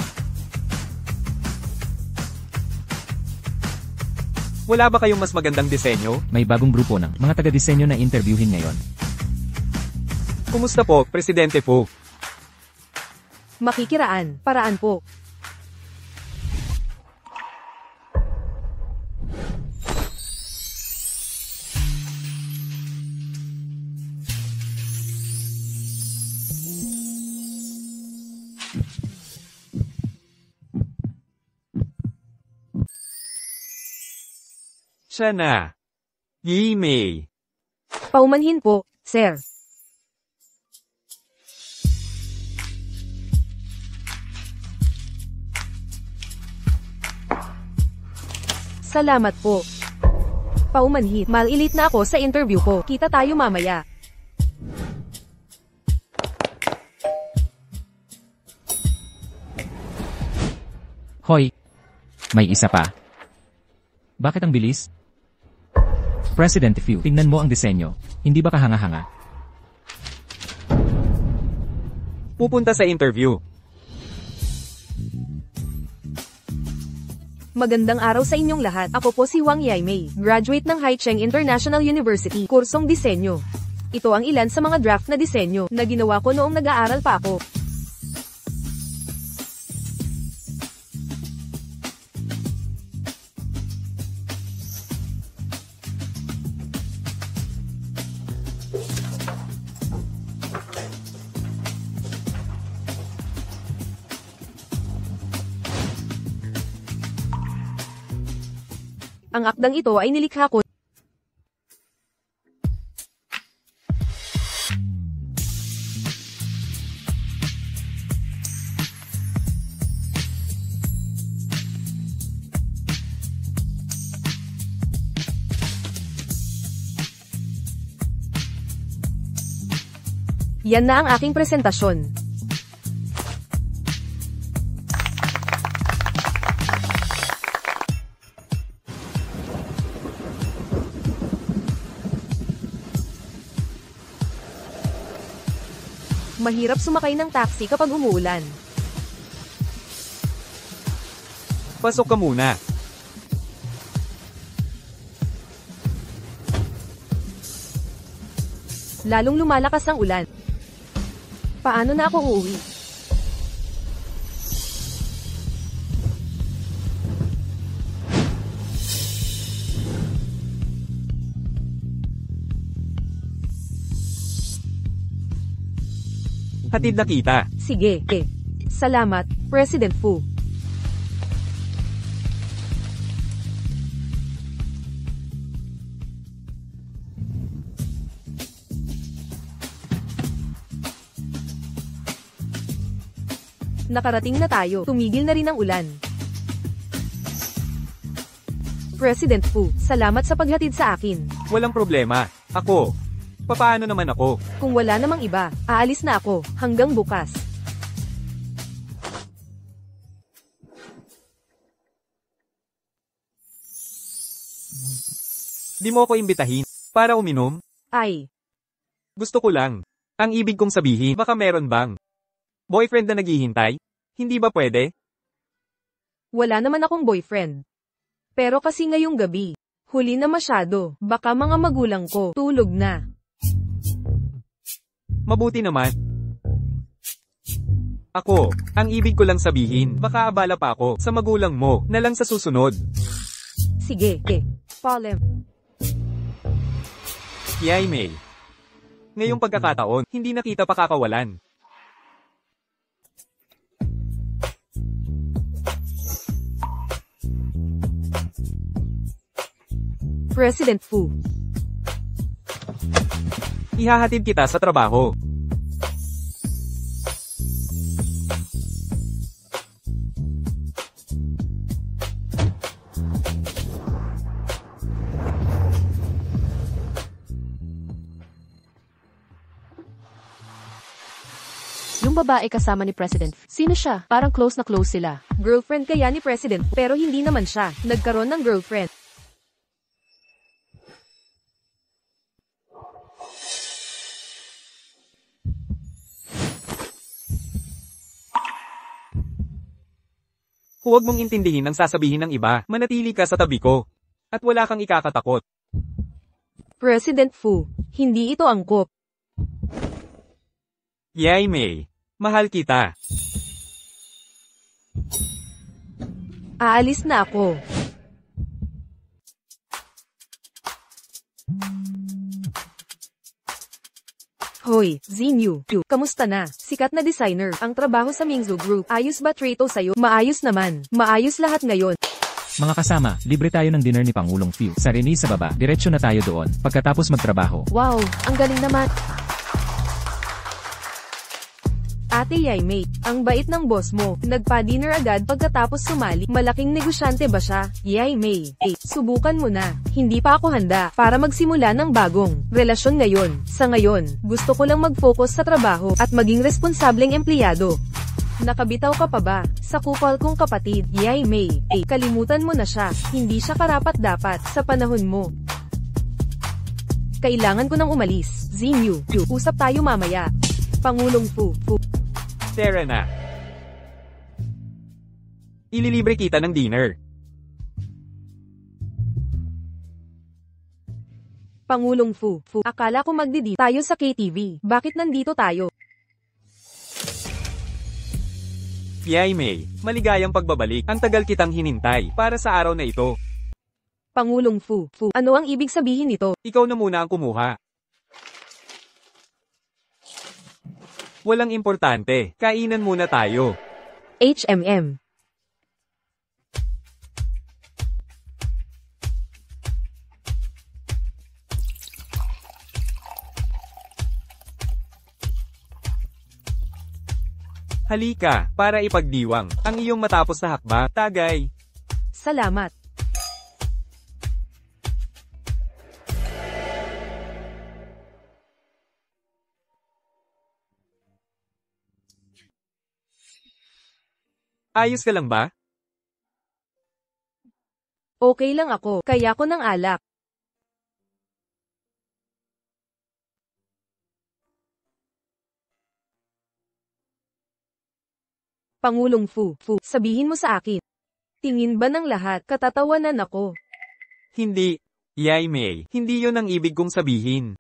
Wala ba kayong mas magandang disenyo? May bagong grupo ng mga taga-disenyo na interviewin ngayon. Kumusta po, Presidente Fu? Makikiraan, paraan po. Siya na. Yimei. Paumanhin po, sir. Salamat po. Paumanhin. Malilit na ako sa interview ko. Kita tayo mamaya. May isa pa. Bakit ang bilis? President Fu, tingnan mo ang disenyo. Hindi ba kahanga-hanga? Pupunta sa interview. Magandang araw sa inyong lahat. Ako po si Wang Yaimei, graduate ng Haicheng International University, kursong disenyo. Ito ang ilan sa mga draft na disenyo na ginawa ko noong nag-aaral pa ako. Ang akdang ito ay nilikha ko. Yan na ang aking presentasyon. Mahirap sumakay ng taxi kapag umuulan. Pasok ka muna. Lalong lumalakas ang ulan. Paano na ako uuwi? Hatid na kita. Sige. Salamat, President Fu. Nakarating na tayo. Tumigil na rin ang ulan. President Fu, salamat sa paghatid sa akin. Walang problema. Ako. Papaano naman ako? Kung wala namang iba, aalis na ako. Hanggang bukas. Di mo ako imbitahin para uminom? Ay, Gusto ko lang. Ang ibig kong sabihin, baka meron bang boyfriend na naghihintay? Hindi ba pwede? wala naman akong boyfriend. Pero kasi ngayong gabi, huli na masyado. Baka mga magulang ko, tulog na. Mabuti naman. Ako, ang ibig ko lang sabihin, baka abala pa ako sa magulang mo na lang sa susunod. Sige, Palem. Yaimei. Ngayong pagkakataon, hindi na kita pakakawalan. President Fu. Ihahatid kita sa trabaho. Yung babae kasama ni President Fu. Sino siya? Parang close na close sila. Girlfriend kaya ni President Fu, pero hindi naman siya nagkaroon ng girlfriend. Huwag mong intindihin ang sasabihin ng iba, manatili ka sa tabi ko. At wala kang ikakatakot. President Fu, hindi ito angkop. Yaimei, mahal kita. Aalis na ako. Hoy, Zinyu, kamusta na? Sikat na designer, ang trabaho sa Mingzu Group. Ayos ba Trato sa'yo? Maayos naman. Maayos lahat ngayon. Mga kasama, libre tayo ng dinner ni Pangulong Fu. Sa Rene sa baba, diretsyo na tayo doon, pagkatapos magtrabaho. Wow, ang galing naman. Ate Yaimei, ang bait ng boss mo. Nagpa-dinner agad pagkatapos sumali. Malaking negosyante ba siya? Yaimei, subukan mo na. Hindi pa ako handa para magsimula ng bagong relasyon ngayon. Sa ngayon, gusto ko lang mag-focus sa trabaho at maging responsableng empleyado. Nakabitaw ka pa ba? Sa kupal kong kapatid, Yay May. Kalimutan mo na siya. Hindi siya karapat-dapat sa panahon mo. Kailangan ko nang umalis. Zinyu. Usap tayo mamaya. Pangulong Fu. Tara na. Ililibre kita ng dinner. Pangulong Fu. Akala ko magdidi tayo sa KTV. Bakit nandito tayo? Yay May, maligayang pagbabalik. Ang tagal kitang hinintay para sa araw na ito. Pangulong Fu. Ano ang ibig sabihin nito? Ikaw na muna ang kumuha. Walang importante. Kainan muna tayo. HMM. Halika, para ipagdiwang ang iyong matapos na hakbang. Tagay. Salamat. Ayos ka lang ba? Okay lang ako, kaya ko ng alak. Pangulong Fu, sabihin mo sa akin. Tingin ba ng lahat, katatawanan ako? Hindi. Yay May, hindi yon ang ibig kong sabihin.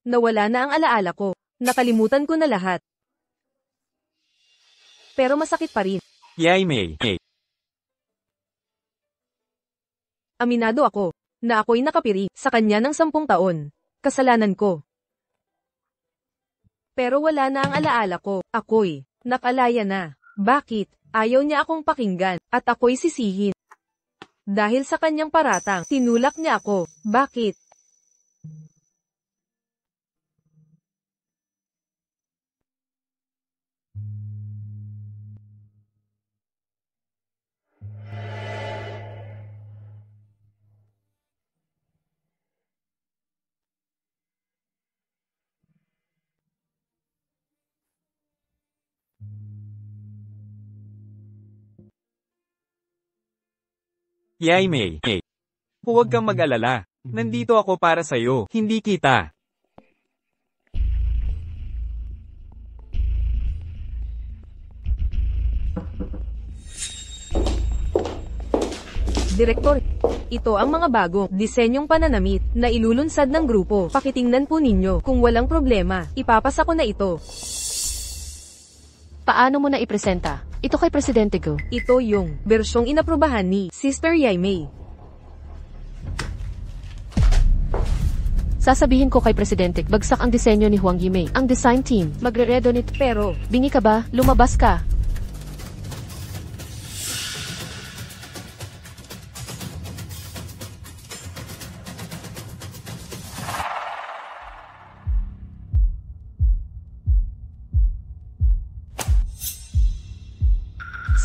Nawala na ang alaala ko. Nakalimutan ko na lahat. Pero masakit pa rin. Yay May. Aminado ako, na ako'y nakapiri sa kanya ng 10 taon. Kasalanan ko. Pero wala na ang alaala ko. Ako'y nakalaya na. Bakit? Ayaw niya akong pakinggan, at ako'y sisihin. Dahil sa kanyang paratang, tinulak niya ako. Bakit? Yay May. Huwag kang mag-alala. Nandito ako para sa'yo, hindi kita. Direktor, ito ang mga bagong disenyong pananamit na ilulunsad ng grupo. Pakitingnan po ninyo. Kung walang problema, ipapasa ko na ito. Paano mo na ipresenta? Ito kay Presidente Go. Ito yung bersyong inaprubahan ni Sister Yay May. Sasabihin ko kay Presidente, bagsak ang disenyo ni Huang Yimei. Ang design team, magre-redo nito. Pero, Bingi ka ba? Lumabas ka.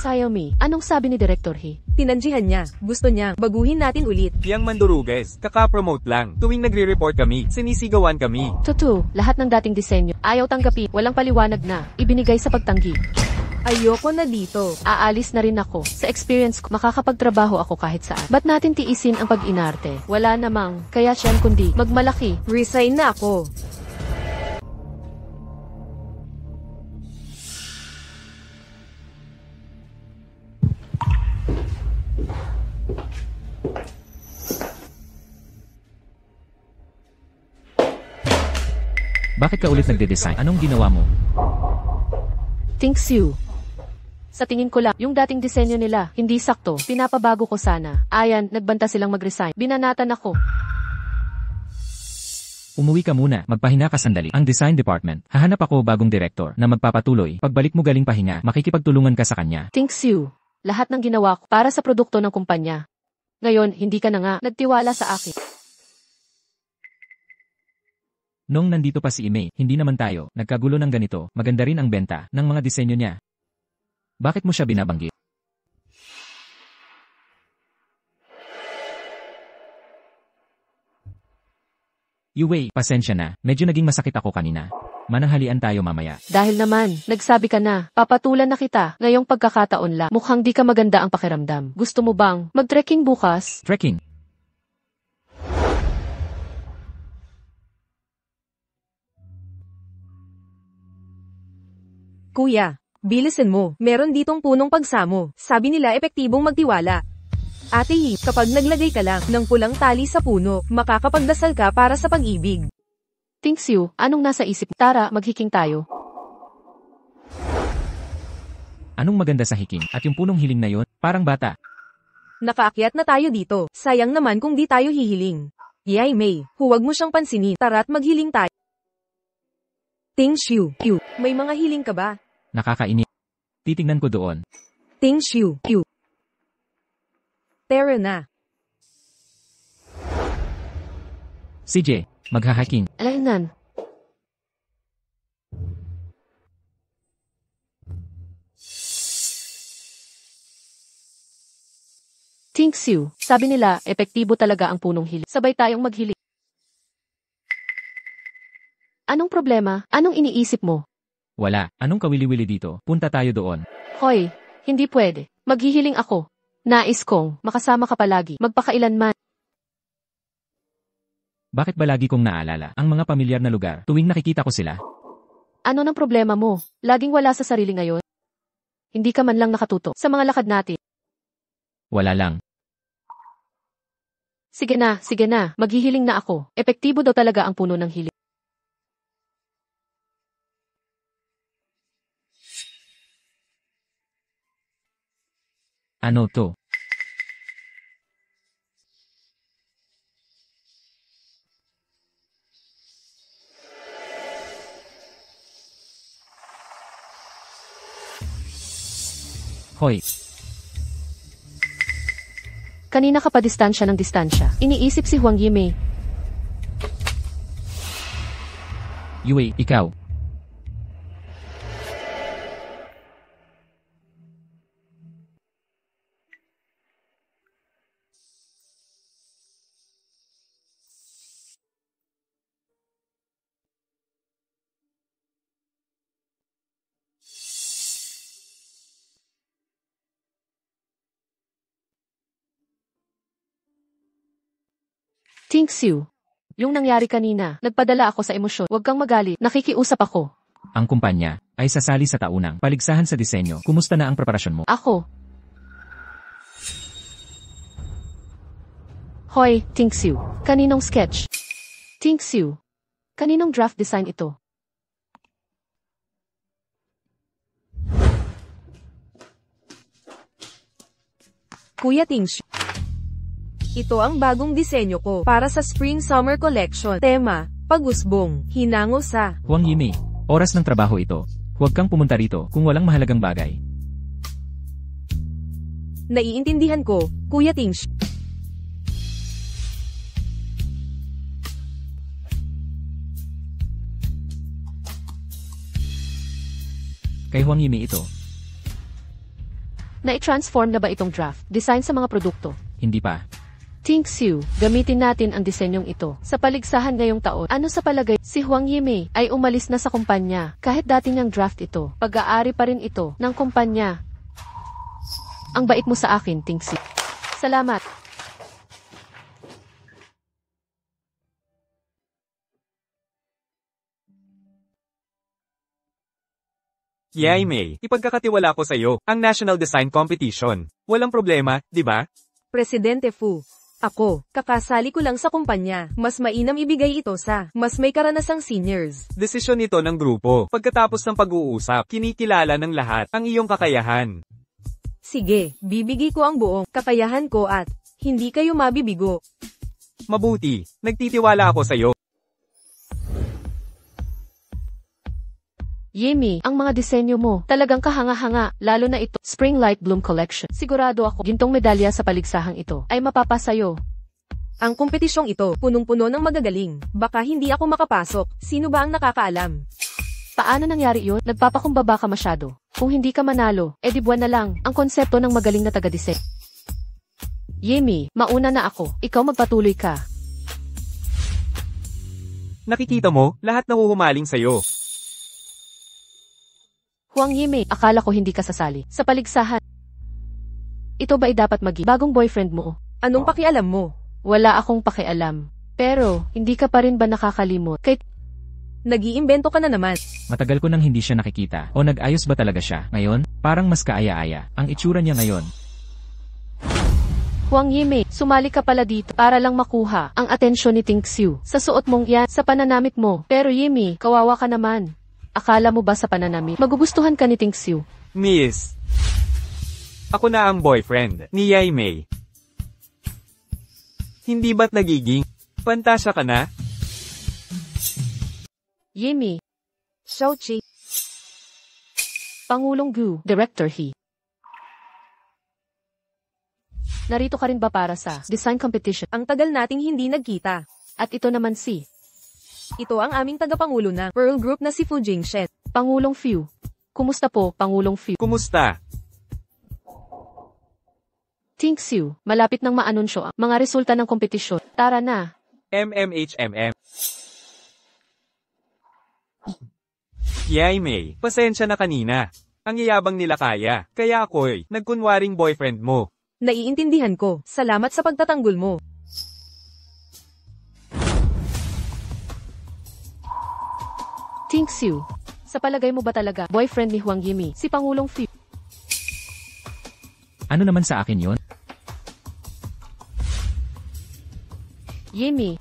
Xiaomi, anong sabi ni Director He? tinanjihan niya. Gusto niyang baguhin natin ulit. Yang manduruges, kaka-promote lang. Tuwing nagre-report kami, sinisigawan kami. Tutu, lahat ng dating disenyo, ayaw tanggapi, walang paliwanag na, ibinigay sa pagtanggi. Ayoko na dito. Aalis na rin ako. Sa experience ko, makakapagtrabaho ako kahit saan. Ba't natin tiisin ang pag-inarte? Wala namang, kaya siyan kundi, magmalaki. Resign na ako. Bakit ka ulit nagde-design? Anong ginawa mo? Thanks you. Sa tingin ko lang, yung dating disenyo nila, hindi sakto, pinapabago ko sana. Ayan, nagbanta silang mag-resign. Binanatan ako. Umuwi ka muna, magpahinga ka sandali. Ang design department, hahanap ako bagong director na magpapatuloy. Pagbalik mo galing pahinga, makikipagtulungan ka sa kanya. Thanks you. Lahat ng ginawa ko para sa produkto ng kumpanya. Ngayon, hindi ka na nga nagtiwala sa akin. Nung nandito pa si Imei, hindi naman tayo nagkagulo ng ganito. Maganda rin ang benta ng mga disenyo niya. Bakit mo siya binabanggit? Yue, pasensya na, medyo naging masakit ako kanina. Mananghalian tayo mamaya. Dahil naman, nagsabi ka na, papatulan na kita, ngayong pagkakataon lang, mukhang di ka maganda ang pakiramdam. Gusto mo bang mag-trekking bukas? Trekking. Kuya, bilisan mo, meron ditong punong pagsamo. Sabi nila epektibong magtiwala. Ate Yi, kapag naglagay ka lang ng pulang tali sa puno, makakapagdasal ka para sa pag-ibig. Tingxiu, anong nasa isip? Tara, maghiking tayo. Anong maganda sa hiking? At yung punong hiling na yon, parang bata. Nakaakyat na tayo dito. Sayang naman kung di tayo hihiling. Yay Mei, huwag mo siyang pansinin. Tara't maghiling tayo. Tingxiu, may mga hiling ka ba? Nakakainip. Titignan ko doon. Tingxiu, Tara na. CJ, magha-hiking. Alainan. Tingxiu, sabi nila, epektibo talaga ang punong hiling. Sabay tayong maghiling. Anong problema? Anong iniisip mo? Wala, anong kawili-wili dito? Punta tayo doon. Hoy, hindi pwede. Maghihiling ako. Nais kong makasama ka palagi, magpakailanman. Bakit ba lagi kong naalala ang mga pamilyar na lugar tuwing nakikita ko sila? Ano nang problema mo? Laging wala sa sarili ngayon? Hindi ka man lang nakatuto sa mga lakad natin. Wala lang. Sige na, maghihiling na ako. Epektibo daw talaga ang puno ng hiling. Ano to? Hoy, Kanina ka pa distansya ng distansya. Iniisip si Huang Yimei. Yue, ikaw. Tingxiu. Yung nangyari kanina, nagpadala ako sa emosyon. Huwag kang magalit, nakikiusap ako. Ang kumpanya ay sasali sa taunang paligsahan sa disenyo. Kumusta na ang preparasyon mo? Ako. Hoy, Tingxiu. Kaninong sketch? Tingxiu. Kaninong draft design ito? Kuya Tingxiu. Ito ang bagong disenyo ko para sa Spring-Summer Collection. Tema, pag-usbong, hinango sa... Huang Yimei, oras ng trabaho ito. Huwag kang pumunta rito kung walang mahalagang bagay. Naiintindihan ko, Kuya Tingxiu. Kay Huang Yimei ito. Na-transform na ba itong draft design sa mga produkto? Hindi pa. Tingxiu, gamitin natin ang disenyong ito sa paligsahan ngayong taon. Ano sa palagay, si Huang Yimei ay umalis na sa kumpanya kahit dati niyang draft ito. Pag-aari pa rin ito ng kumpanya. Ang bait mo sa akin, Tingxiu. Salamat. Yay May, ipagkakatiwala ko sa iyo ang National Design Competition. Walang problema, di ba? Presidente Fu. Ako, kakasali ko lang sa kumpanya. Mas mainam ibigay ito sa mas may karanasang seniors. Desisyon ito ng grupo. Pagkatapos ng pag-uusap, kinikilala ng lahat ang iyong kakayahan. Sige, bibigay ko ang buong kakayahan ko at hindi kayo mabibigo. Mabuti, nagtitiwala ako sa iyo. Yimei, ang mga disenyo mo, talagang kahanga-hanga, lalo na ito, Spring Light Bloom Collection. Sigurado ako, gintong medalya sa paligsahang ito, ay mapapasayo. Ang kompetisyong ito, punong-puno ng magagaling. Baka hindi ako makapasok, sino ba ang nakakaalam? Paano nangyari yun? Nagpapakumbaba ka masyado. Kung hindi ka manalo, edi buwan na lang, ang konsepto ng magaling na taga-disen. Yimei, mauna na ako, ikaw magpatuloy ka. Nakikita mo, lahat nahuhumaling sa'yo. Huang Yimei, akala ko hindi ka sasali sa paligsahan. Ito ba ay dapat maging bagong boyfriend mo? Anong pakialam mo? Wala akong pakialam. Pero, hindi ka pa rin ba nakakalimot? Kay Nag-iimbento ka na naman. Matagal ko nang hindi siya nakikita. O nag-ayos ba talaga siya? Ngayon, parang mas kaaya-aya. Ang itsura niya ngayon. Huang Yimei, sumali ka pala dito para lang makuha ang atensyon ni Ting Xiu sa suot mong yan sa pananamit mo. Pero Yimei, kawawa ka naman. Akala mo ba sa pananamit, magugustuhan ka ni Ting Xiu? Miss, ako na ang boyfriend ni Yai Mei. Hindi ba't nagiging pantasya ka na? Yimei, Xiaoqi. Pangulong Gu, Director He. Narito ka rin ba para sa design competition? Ang tagal nating hindi nagkita. At ito naman si Ito ang aming tagapangulo ng Pearl Group na si Fu Jingshen. Pangulong Fu. Kumusta po, Pangulong Fu? Kumusta? Ting Xiu, malapit nang maanunsyo ang mga resulta ng kompetisyon. Tara na. MMHMM. Yai Mei, pasensya na kanina. Ang yayabang nila kaya, kaya ako'y nagkunwaring boyfriend mo. Naiintindihan ko. Salamat sa pagtatanggol mo. Ting Xiu, sa palagay mo ba talaga boyfriend ni Huang Yimei si Pangulong Fu? Ano naman sa akin yon? Yimei,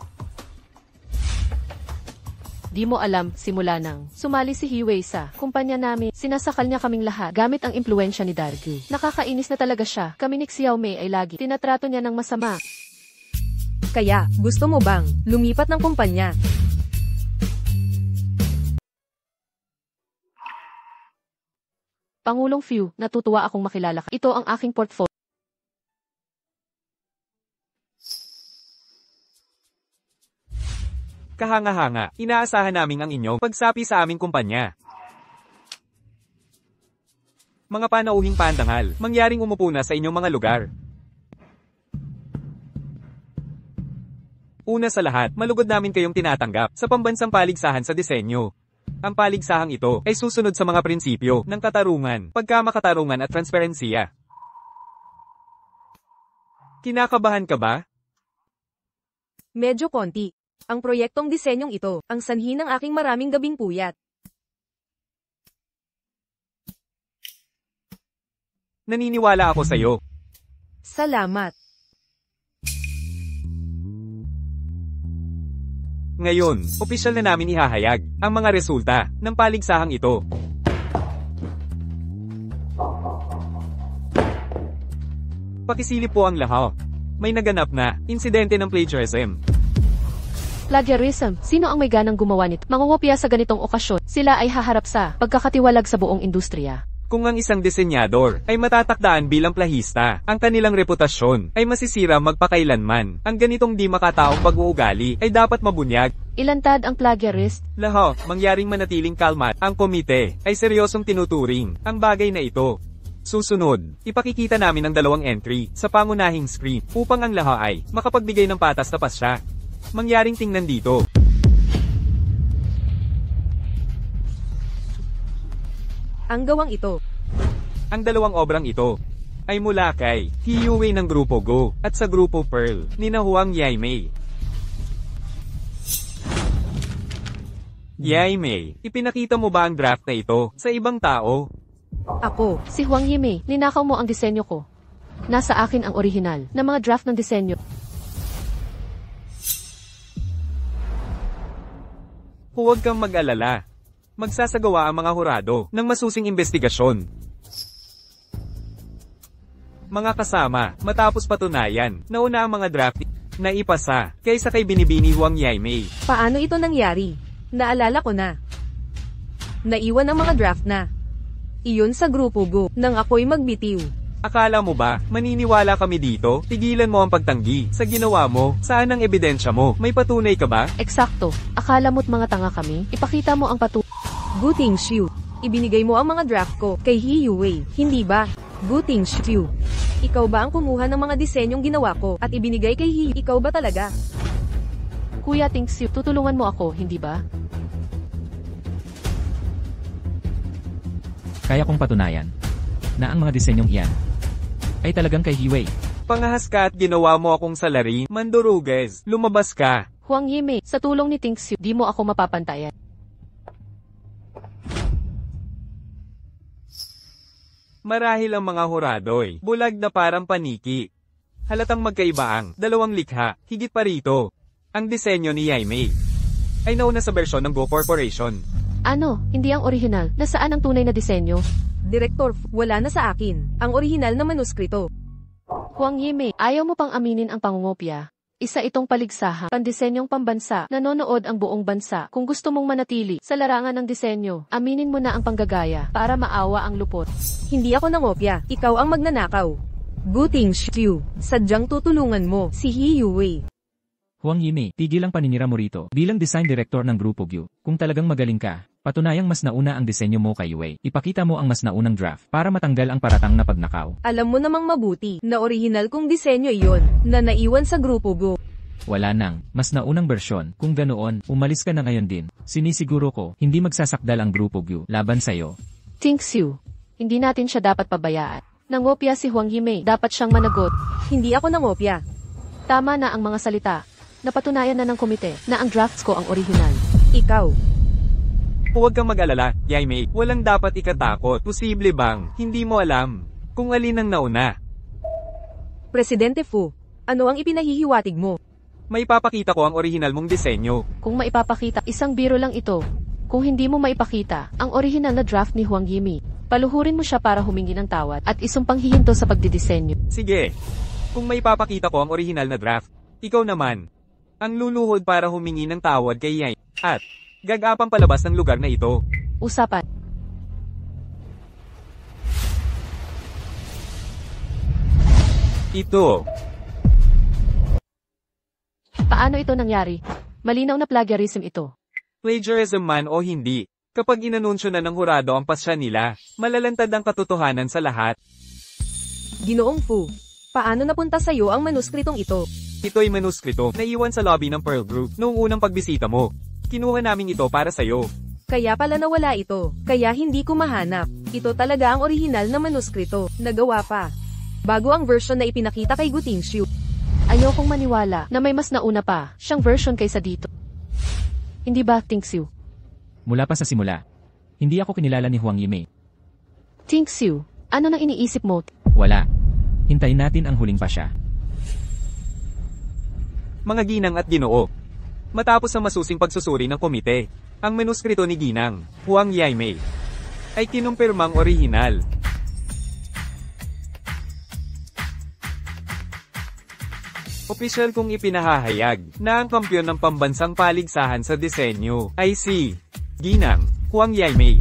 di mo alam, simula nang sumali si Hiwei sa kumpanya namin, sinasakal niya kaming lahat gamit ang impluensya ni Dargu. Nakakainis na talaga siya. Kami ni Xiaomei ay lagi tinatrato niya ng masama. Kaya, gusto mo bang lumipat ng kumpanya? Pangulong Fu, natutuwa akong makilala ka. Ito ang aking portfolio. Kahanga-hanga, inaasahan namin ang inyong pagsapi sa aming kumpanya. Mga panauhing pandangal, mangyaring umupo na sa inyong mga lugar. Una sa lahat, malugod namin kayong tinatanggap sa pambansang paligsahan sa disenyo. Ang paligsahang ito ay susunod sa mga prinsipyo ng katarungan, pagkamakatarungan at transparensiya. Kinakabahan ka ba? Medyo konti. Ang proyektong disenyong ito, ang sanhi ng aking maraming gabing puyat. Naniniwala ako sa'yo. Salamat. Ngayon, opisyal na namin ihahayag ang mga resulta ng paligsahang ito. Pakisilip po ang lahat. May naganap na insidente ng plagiarism. Plagiarism, sino ang may ganang gumawa nito? Mangungopia sa ganitong okasyon, sila ay haharap sa pagkakatiwalag sa buong industriya. Kung ang isang disenyador ay matatakdaan bilang plahista, ang kanilang reputasyon ay masisira magpakailanman. Ang ganitong di makataong pag-uugali ay dapat mabunyag. Ilantad ang plagiarist. Laho, mangyaring manatiling kalmat. Ang komite ay seryosong tinuturing ang bagay na ito. Susunod, ipakikita namin ang dalawang entry sa pangunahing screen upang ang lahat ay makapagbigay ng patas na pasya. Mangyaring tingnan dito. Ang gawang ito. Ang dalawang obrang ito ay mula kay Hiuwei ng Grupo Go at sa Grupo Pearl ni Huang Yimei. Yimei, ipinakita mo ba ang draft na ito sa ibang tao? Ako. Si Huang Yimei, ninakaw mo ang disenyo ko. Nasa akin ang orihinal na mga draft ng disenyo. Huwag kang mag-alala. Magsasagawa ang mga hurado ng masusing investigasyon. Mga kasama, matapos patunayan, nauna ang mga draft na ipasa kaysa kay binibini Huang Yimei. Paano ito nangyari? Naalala ko na. Naiwan ang mga draft na. Iyon sa Grupo Go, nang ako'y magbitiw. Akala mo ba, maniniwala kami dito? Tigilan mo ang pagtanggi sa ginawa mo. Saan ang ebidensya mo? May patunay ka ba? Eksakto. Akala mo't mga tanga kami? Ipakita mo ang Gu Tingxiu. Ibinigay mo ang mga draft ko kay Hiuwei, hindi ba? Gu Tingxiu. Ikaw ba ang kumuha ng mga disenyong ginawa ko at ibinigay kay Ikaw ba talaga? Kuya Tingxiu, tutulungan mo ako, hindi ba? Kaya kong patunayan na ang mga disenyong iyan ay talagang kay Hiwei. Pangahas ka at ginawa mo akong salarin, Manduruges. Lumabas ka. Huang Yimei, sa tulong ni Tingxiu, di mo ako mapapantayan. Marahil ang mga huradoy, bulag na parang paniki. Halatang magkaiba ang dalawang likha, higit pa rito. Ang disenyo ni Yaimei ay nauna sa bersyon ng Go Corporation. Ano, hindi ang orihinal? Nasaan ang tunay na disenyo? Direktor, wala na sa akin. Ang orihinal na manuskrito. Huang Yimei, ayaw mo pang aminin ang pangungopya. Isa itong paligsahan, pandisenyong pambansa, nanonood ang buong bansa. Kung gusto mong manatili sa larangan ng disenyo, aminin mo na ang panggagaya para maawa ang lupot. Hindi ako nangopya. Ikaw ang magnanakaw. Gu Tingxiu, sadyang tutulungan mo si Hiwei. Huang Yimei, tigil ang paninira mo rito. Bilang design director ng Grupo Gyu, kung talagang magaling ka, patunayang mas nauna ang disenyo mo kay Wei. Ipakita mo ang mas naunang draft para matanggal ang paratang na pagnakaw. Alam mo namang mabuti na orihinal kong disenyo iyon na naiwan sa Grupo Go. Wala nang mas naunang bersyon. Kung ganoon, umalis ka na ngayon din. Sinisiguro ko, hindi magsasakdal ang Grupo Gyu laban sa'yo. Tingxiu, hindi natin siya dapat pabayaan. Nangopya si Huang Yimei, dapat siyang managot. Hindi ako nangopya. Tama na ang mga salita. Napatunayan na ng komite na ang drafts ko ang orihinal. Ikaw. Huwag kang mag-alala, Yaimei. Walang dapat ikatakot. Posible bang hindi mo alam kung alin ang nauna? Presidente Fu, ano ang ipinahihiwatig mo? May papakita ko ang orihinal mong disenyo. Kung maipapakita, isang biro lang ito. Kung hindi mo maipakita ang orihinal na draft ni Huang Yimei, paluhurin mo siya para humingi ng tawad at isumpang hihinto sa pagdidisenyo. Sige. Kung may papakita ko ang orihinal na draft, ikaw naman ang luluhod para humingi ng tawad kay Yaimei at gagapang palabas ng lugar na ito. Usapan. Ito. Paano ito nangyari? Malinaw na plagiarism ito. Plagiarism man o hindi, kapag inanunsyo na ng hurado ang pasya nila, malalantad ang katotohanan sa lahat. Ginoong Fu, paano napunta sa iyo ang manuskritong ito? Ito'y manuskrito na iwan sa lobby ng Pearl Group noong unang pagbisita mo. Kinuha namin ito para sa'yo. Kaya pala nawala ito, kaya hindi ko mahanap. Ito talaga ang orihinal na manuskrito, nagawa pa. Bago ang version na ipinakita kay Gu Tingxiu. Ayokong maniwala na may mas nauna pa siyang version kaysa dito. Hindi ba, Tingxiu? Mula pa sa simula, hindi ako kinilala ni Huang Yimei. Tingxiu, ano nang iniisip mo? Wala. Hintayin natin ang huling pasya. Mga ginang at ginoo. Matapos ang masusing pagsusuri ng komite, ang manuskrito ni Ginang, Huang Yimei, ay kinumpirmang orihinal. Opisyal kong ipinahahayag na ang kampiyon ng pambansang paligsahan sa disenyo ay si Ginang, Huang Yimei.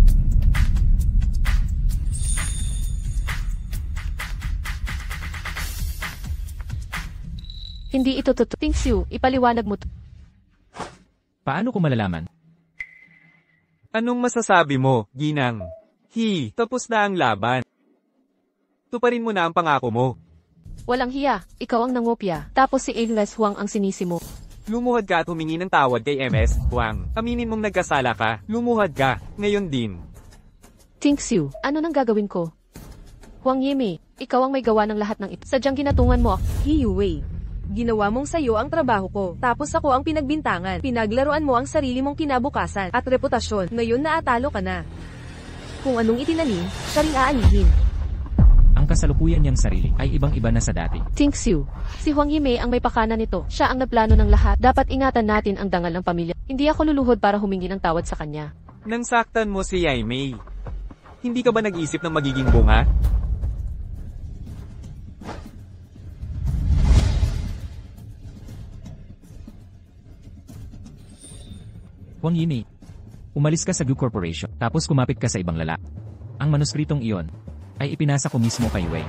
Hindi ito totoo. Tingxiu, ipaliwanag mo to. Paano ko malalaman? Anong masasabi mo, Ginang? Tapos na ang laban. Tuparin mo na ang pangako mo. Walang hiya, ikaw ang nangopya, tapos si MS Huang ang sinisi mo. Lumuhad ka at humingi ng tawad kay MS Huang. Aminin mong nagkasala ka, lumuhad ka, ngayon din. Tingxiu, ano nang gagawin ko? Huang Yimei, ikaw ang may gawa ng lahat ng ito. Sadyang ginatungan mo ako. Hiwei, ginawa mong sayo ang trabaho ko, tapos ako ang pinagbintangan. Pinaglaruan mo ang sarili mong kinabukasan at reputasyon. Ngayon naatalo ka na. Kung anong itinanim, siya rin aanihin. Ang kasalukuyan niyang sarili ay ibang-iba na sa dati. Tingxiu, si Huang Yimei ang may pakana nito. Siya ang nagplano ng lahat. Dapat ingatan natin ang dangal ng pamilya. Hindi ako luluhod para humingi ng tawad sa kanya. Nang saktan mo si Yaimei, hindi ka ba nag-isip ng magiging bunga? Huang Yimei, umalis ka sa Gu Corporation, tapos kumapit ka sa ibang lalaki. Ang manuskritong iyon ay ipinasa ko mismo kay Wei.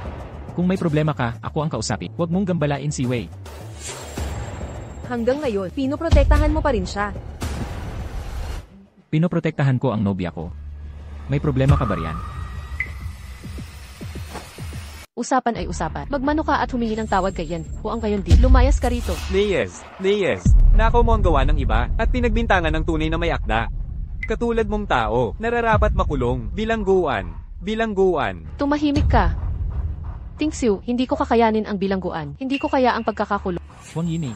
Kung may problema ka, ako ang kausapin. Huwag mong gambalain si Wei. Hanggang ngayon, pinoprotektahan mo pa rin siya. Pinoprotektahan ko ang nobya ko. May problema ka ba riyan? Usapan ay usapan. Magmano ka at humingi ng tawad kay Yan. Huang ngayon din. Lumayas ka rito. Neyes. Nakaw mo ang gawa ng iba, at pinagbintangan ng tunay na may akda. Katulad mong tao, nararapat makulong, bilangguan. Tumahimik ka. Tingxiu, hindi ko kakayanin ang bilangguan. Hindi ko kaya ang pagkakakulong. Huang Yini.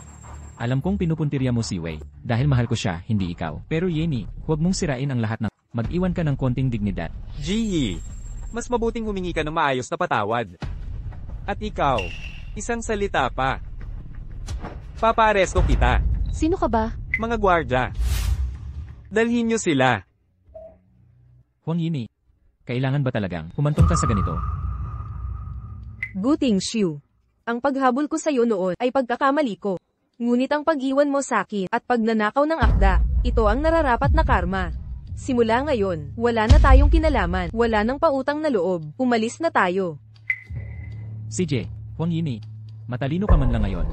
Alam kong pinupuntirya mo si Wei, dahil mahal ko siya, hindi ikaw. Pero Yini, huwag mong sirain ang lahat ng... Mag-iwan ka ng konting dignidad. Ji, mas mabuting humingi ka ng maayos na patawad. At ikaw, isang salita pa. Papaaresto kita. Sino ka ba? Mga gwardya. Dalhin niyo sila. Huang Yini. Kailangan ba talagang humantong ka sa ganito? Gu Tingxiu. Ang paghabol ko sa iyo noon ay pagkakamali ko. Ngunit ang pag-iwan mo sa akin at pagnanakaw ng akda, ito ang nararapat na karma. Simula ngayon, wala na tayong kinalaman, wala nang pautang na loob, umalis na tayo. CJ, Huang Yini. Matalino ka man lang ngayon.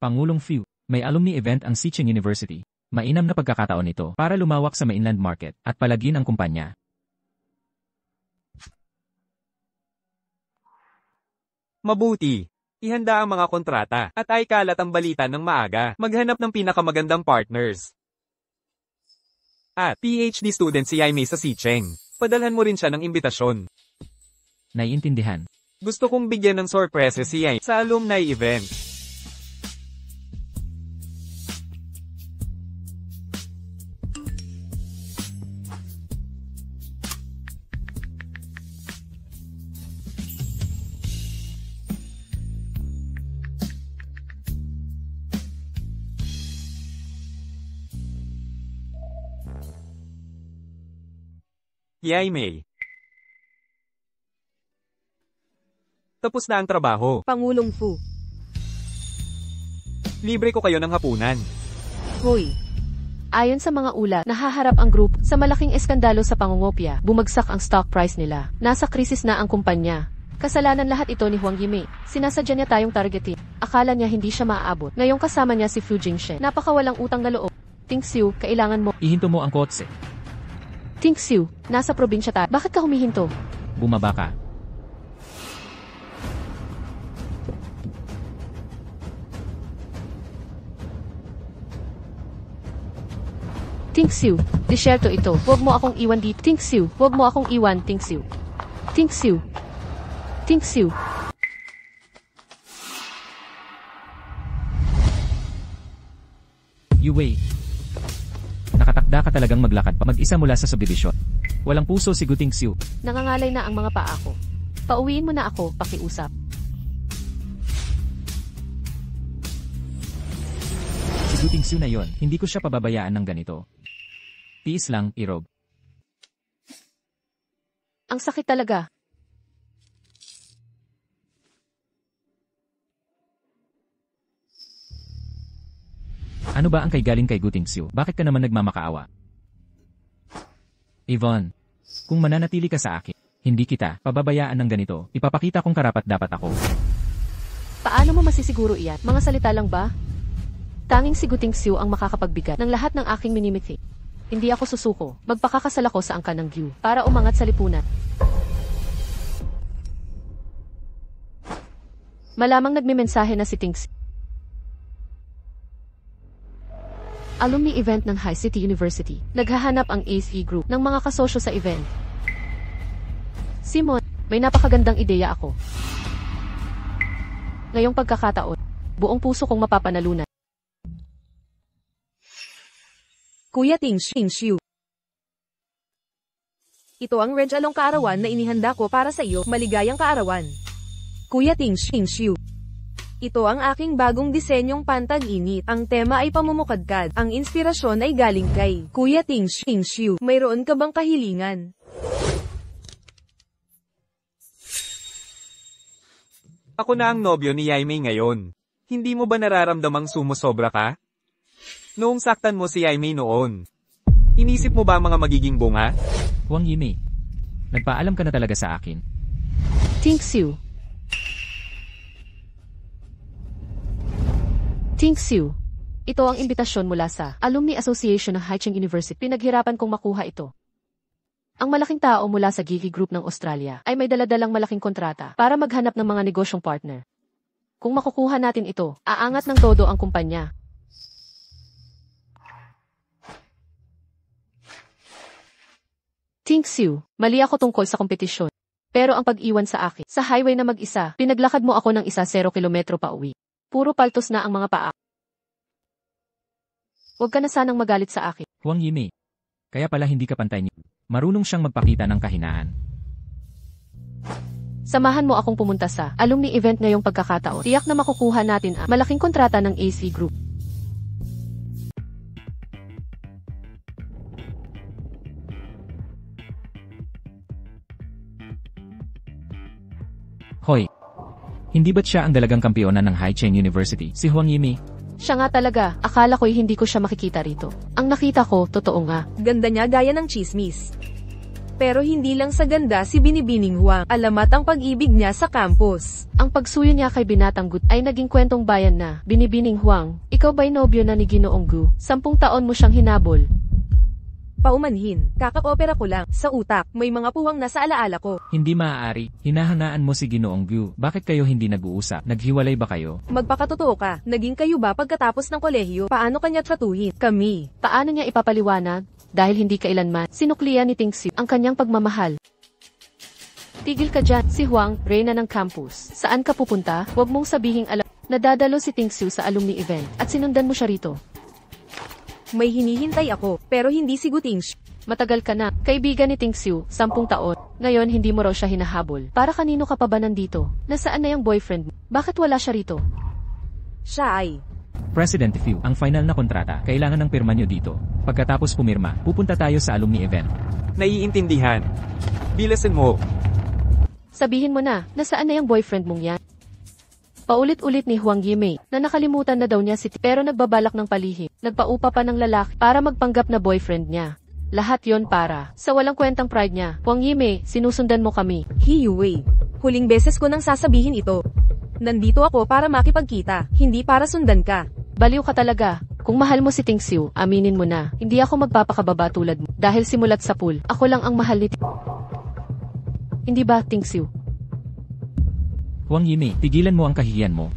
Pangulong Fu, may alumni event ang Xiqing University. Mainam na pagkakataon ito para lumawak sa mainland market at palagin ang kumpanya. Mabuti. Ihanda ang mga kontrata, at ay kalat ang balita ng maaga. Maghanap ng pinakamagandang partners. At PhD student si Yaimei sa Xiqing. Padalhan mo rin siya ng imbitasyon. Naiintindihan. Gusto kong bigyan ng sorpresa si Yaimei sa alumni event. Yaimei. Tapos na ang trabaho. Pangulong Fu. Libre ko kayo ng hapunan. Hoy. Ayon sa mga ulat, nahaharap ang group sa malaking eskandalo sa pangungopia. Bumagsak ang stock price nila. Nasa krisis na ang kumpanya. Kasalanan lahat ito ni Huang Yimei. Sinasadya niya tayong targetin. Akala niya hindi siya maaabot. Ngayong kasama niya si Fu Jingshen. Napakawalang utang na loob. Tingxiu, kailangan mo. Ihinto mo ang kotse. Tingxiu, nasa probinsya tayo. Bakit ka humihinto? Bumaba ka. Tingxiu, disyerto ito. Huwag mo akong iwan dito. Tingxiu, huwag mo akong iwan. Tingxiu. Tingxiu. Tingxiu. Yu Wei. Nakatakda ka talagang maglakad pa mag-isa mula sa subdivision. Walang puso si Gu Tingxiu. Nangangalay na ang mga paa ko. Pauwiin mo na ako, pakiusap. Si Gu Tingxiu na yon, hindi ko siya pababayaan ng ganito. Tiis lang, Irog. Ang sakit talaga. Ano ba ang kay galing kay Gu Tingxiu? Bakit ka naman nagmamakaawa? Yvonne, kung mananatili ka sa akin, hindi kita pababayaan ng ganito. Ipapakita kong karapat-dapat ako. Paano mo masisiguro iyan? Mga salita lang ba? Tanging si Gu Tingxiu ang makakapagbigat ng lahat ng aking minimithi. Hindi ako susuko. Magpakakasal ako sa angkan ng Gyu para umangat sa lipunan. Malamang nagmimensahe na si Tingxiu. Alumni event ng High City University. Naghahanap ang ACE Group ng mga kasosyo sa event. Simon, may napakagandang ideya ako. Ngayong pagkakataon, buong puso kong mapapanalunan. Kuya Tingxiu. Ito ang regalong kaarawan na inihanda ko para sa iyo. Maligayang kaarawan. Kuya Tingxiu. Ito ang aking bagong disenyong pantag-init. Ang tema ay pamumukadkad. Ang inspirasyon ay galing kay Kuya Tingxiu. Mayroon ka bang kahilingan? Ako na ang nobyo ni Yaimei ngayon. Hindi mo ba nararamdamang sumusobra ka? Noong saktan mo si Yaimei noon, inisip mo ba ang mga magiging bunga? Huang Yimei, nagpaalam ka na talaga sa akin. Tingxiu. Tingxiu. Ito ang imbitasyon mula sa Alumni Association ng Haicheng University. Pinaghirapan kong makuha ito. Ang malaking tao mula sa Gigi Group ng Australia ay may daladalang malaking kontrata para maghanap ng mga negosyong partner. Kung makukuha natin ito, aangat ng todo ang kumpanya. Ting Xiu, mali ako tungkol sa kompetisyon. Pero ang pag-iwan sa akin, sa highway na mag-isa, pinaglakad mo ako ng 0 kilometro pa uwi. Puro paltos na ang mga paa. Huwag ka na sanang magalit sa akin. Huang Yimei. Kaya pala hindi ka pantay niyo. Marunong siyang magpakita ng kahinaan. Samahan mo akong pumunta sa alumni event ngayong pagkakataon. Tiyak na makukuha natin ang malaking kontrata ng AC Group. Hoy! Hindi ba't siya ang dalagang kampiyona ng Haicheng University, si Huang Yimei? Siya nga talaga, akala ko'y hindi ko siya makikita rito. Ang nakita ko, totoo nga. Ganda niya gaya ng chismis. Pero hindi lang sa ganda si Binibining Huang, alamat ang pag-ibig niya sa campus. Ang pagsuyo niya kay Binatang Gut ay naging kwentong bayan na. Binibining Huang, ikaw ba'y nobyo na ni Ginoong Gu? 10 taon mo siyang hinabol. Paumanhin, kaka-opera ko lang, sa utak, may mga puwang nasa alaala ko. Hindi maaari. Hinahangaan mo si Ginoong Gu. Bakit kayo hindi nag-uusap? Naghiwalay ba kayo? Magpakatotoo ka, naging kayo ba pagkatapos ng kolehiyo? Paano kanya tratuhin? Kami. Paano niya ipapaliwanag? Dahil hindi kailanman, sinuklian ni Ting Xiu ang kanyang pagmamahal. Tigil ka dyan, si Huang, reyna ng campus. Saan ka pupunta? Huwag mong sabihing alam. Nadadalo si Ting Xiu sa alumni event, at sinundan mo siya rito. May hinihintay ako, pero hindi si Guting. Matagal ka na, kaibigan ni Ting Xiu, 10 taon. Ngayon hindi mo raw siya hinahabol. Para kanino ka pa ba nandito? Nasaan na yung boyfriend mo? Bakit wala siya rito? Siya ay... President Fu, ang final na kontrata, kailangan ng pirma niyo dito. Pagkatapos pumirma, pupunta tayo sa alumni event. Naiintindihan. Bilasan mo. Sabihin mo na, nasaan na yung boyfriend mong yan? Paulit-ulit ni Huang Yimei na nakalimutan na daw niya si pero nagbabalak ng palihim. Nagpaupa pa ng lalaki para magpanggap na boyfriend niya. Lahat yon para sa walang kwentang pride niya. Huang Yimei, sinusundan mo kami. Hiyuwei. Huling beses ko nang sasabihin ito. Nandito ako para makipagkita, hindi para sundan ka. Baliw ka talaga. Kung mahal mo si Ting Xiu, aminin mo na. Hindi ako magpapakababa tulad mo. Dahil simulat sa pool, ako lang ang mahal ni Hindi ba, Ting Xiu? Huang Yimei, tigilan mo ang kahihiyan mo.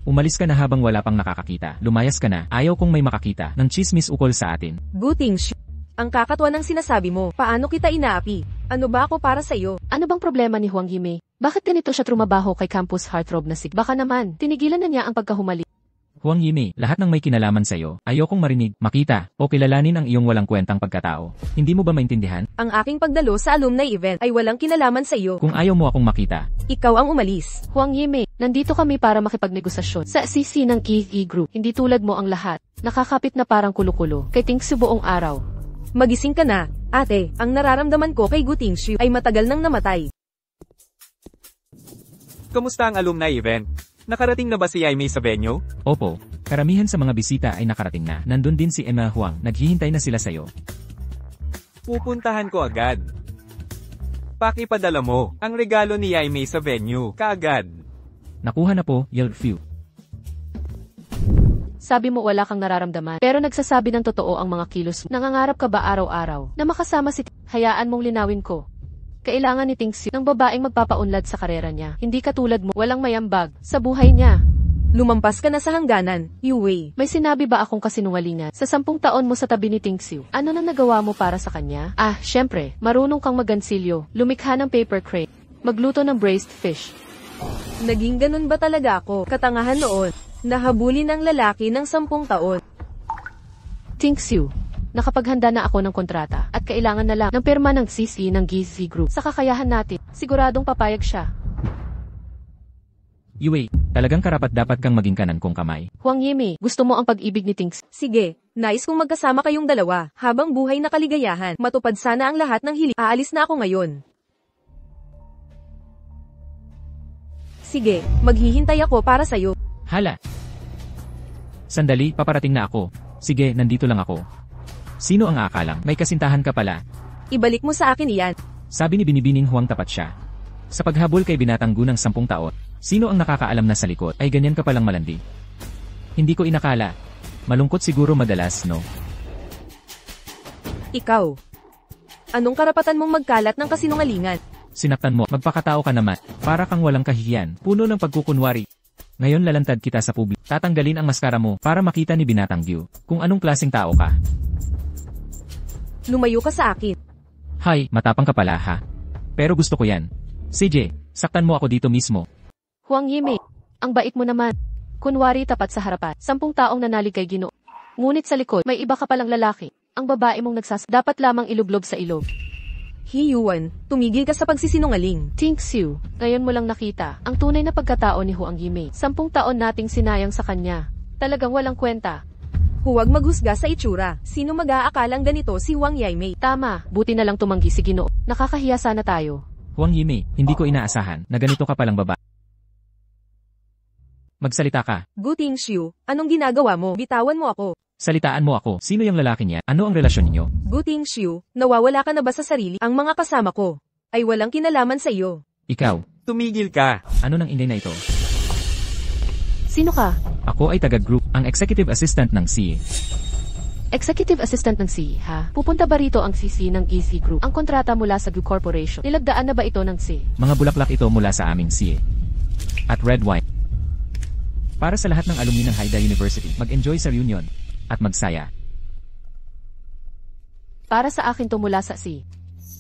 Umalis ka na habang wala pang nakakakita. Lumayas ka na, ayaw kong may makakita ng chismis ukol sa atin. Guting ang kakatwa ng sinasabi mo, paano kita inaapi? Ano ba ako para sa iyo? Ano bang problema ni Huang Yimei? Bakit ganito siya trumabaho kay campus heartthrob na si? Baka naman, tinigilan na niya ang pagkahumali. Huang Yimei, lahat ng may kinalaman sa iyo, ayokong marinig, makita, o kilalanin ang iyong walang kwentang pagkatao. Hindi mo ba maintindihan? Ang aking pagdalo sa alumni event ay walang kinalaman sa iyo. Kung ayaw mo akong makita, ikaw ang umalis. Huang Yimei, nandito kami para makipagnegosasyon sa CC ng Gigi Group. Hindi tulad mo ang lahat. Nakakapit na parang kulo-kulo kay Ting Xiu buong araw. Magising ka na, ate. Ang nararamdaman ko kay Guting Xiu ay matagal nang namatay. Kamusta ang alumni event? Nakarating na ba si Yaimei sa venue? Opo, karamihan sa mga bisita ay nakarating na. Nandun din si Emma Huang, naghihintay na sila sa'yo. Pupuntahan ko agad. Pakipadala mo ang regalo ni Yaimei sa venue, kaagad. Nakuha na po, Yelfu. Sabi mo wala kang nararamdaman, pero nagsasabi ng totoo ang mga kilos. Nangangarap ka ba araw-araw na makasama si Hayaan mong linawin ko. Kailangan ni Ting Xiu ng babaeng magpapaunlad sa karera niya. Hindi katulad mo, walang mayambag sa buhay niya. Lumampas ka na sa hangganan, Yue. May sinabi ba akong kasinungalingan? Sa 10 taon mo sa tabi ni Ting Xiu, ano na nagawa mo para sa kanya? Syempre, marunong kang magansilyo, lumikha ng paper crate, magluto ng braised fish. Naging ganun ba talaga ako? Katangahan noon. Nahabulin ng lalaki ng 10 taon. Ting Xiu, nakapaghanda na ako ng kontrata at kailangan na lang ng pirma ng CC ng Gigi Group. Sa kakayahan natin, siguradong papayag siya. Yue, talagang karapat-dapat kang maging kanan kong kamay. Huang Yimei, gusto mo ang pag-ibig ni Ting Xiu? Sige, nais kong magkasama kayong dalawa, habang buhay na kaligayahan. Matupad sana ang lahat ng hiling. Aalis na ako ngayon. Sige, maghihintay ako para sa'yo. Hala! Sandali, paparating na ako. Sige, nandito lang ako. Sino ang aakalang? May kasintahan ka pala. Ibalik mo sa akin iyan. Sabi ni Binibining Huang tapat siya. Sa paghabol kay Binatang Gu ng 10 taon, sino ang nakakaalam na sa likod ay ganyan ka palang malandi? Hindi ko inakala. Malungkot siguro madalas, no? Ikaw. Anong karapatan mong magkalat ng kasinungalingan? Sinaktan mo, magpakatao ka naman. Para kang walang kahihiyan, puno ng pagkukunwari. Ngayon lalantad kita sa publiko. Tatanggalin ang maskara mo para makita ni Binatang View kung anong klaseng tao ka. Lumayo ka sa akin. Hay, matapang ka pala ha. Pero gusto ko yan. CJ, saktan mo ako dito mismo. Huang Yimei, ang bait mo naman. Kunwari tapat sa harapan, 10 taong nanalig kay Ginoo. Ngunit sa likod, may iba ka palang lalaki. Ang babae mong dapat lamang ilublob sa ilog. He Yuan, tumigil ka sa pagsisinungaling. Ting Xiu, ngayon mo lang nakita ang tunay na pagkatao ni Huang Yimei. 10 taon nating sinayang sa kanya. Talagang walang kwenta. Huwag maghusga sa itsura. Sino mag-aakalang ganito si Huang Yimei? Tama, buti na lang tumanggi si Ginoo. Nakakahiya sana tayo. Huang Yimei, hindi ko inaasahan na ganito ka palang baba. Magsalita ka. Gu Tingxiu, anong ginagawa mo? Bitawan mo ako. Salitaan mo ako. Sino yung lalaki niya? Ano ang relasyon ninyo? Gu Tingxiu, nawawala ka na ba sa sarili? Ang mga kasama ko ay walang kinalaman sa iyo. Ikaw. Tumigil ka. Ano nang ingay na ito? Sino ka? Ako ay taga-group, ang executive assistant ng CA. Executive Assistant ng C, ha? Pupunta ba rito ang CC ng EC Group? Ang kontrata mula sa Gu Corporation. Nilagdaan na ba ito ng C? Mga bulaklak ito mula sa aming CA. At red wine. Para sa lahat ng alumni ng Haida University, mag-enjoy sa reunion. At magsaya. Para sa akin to mula sa C.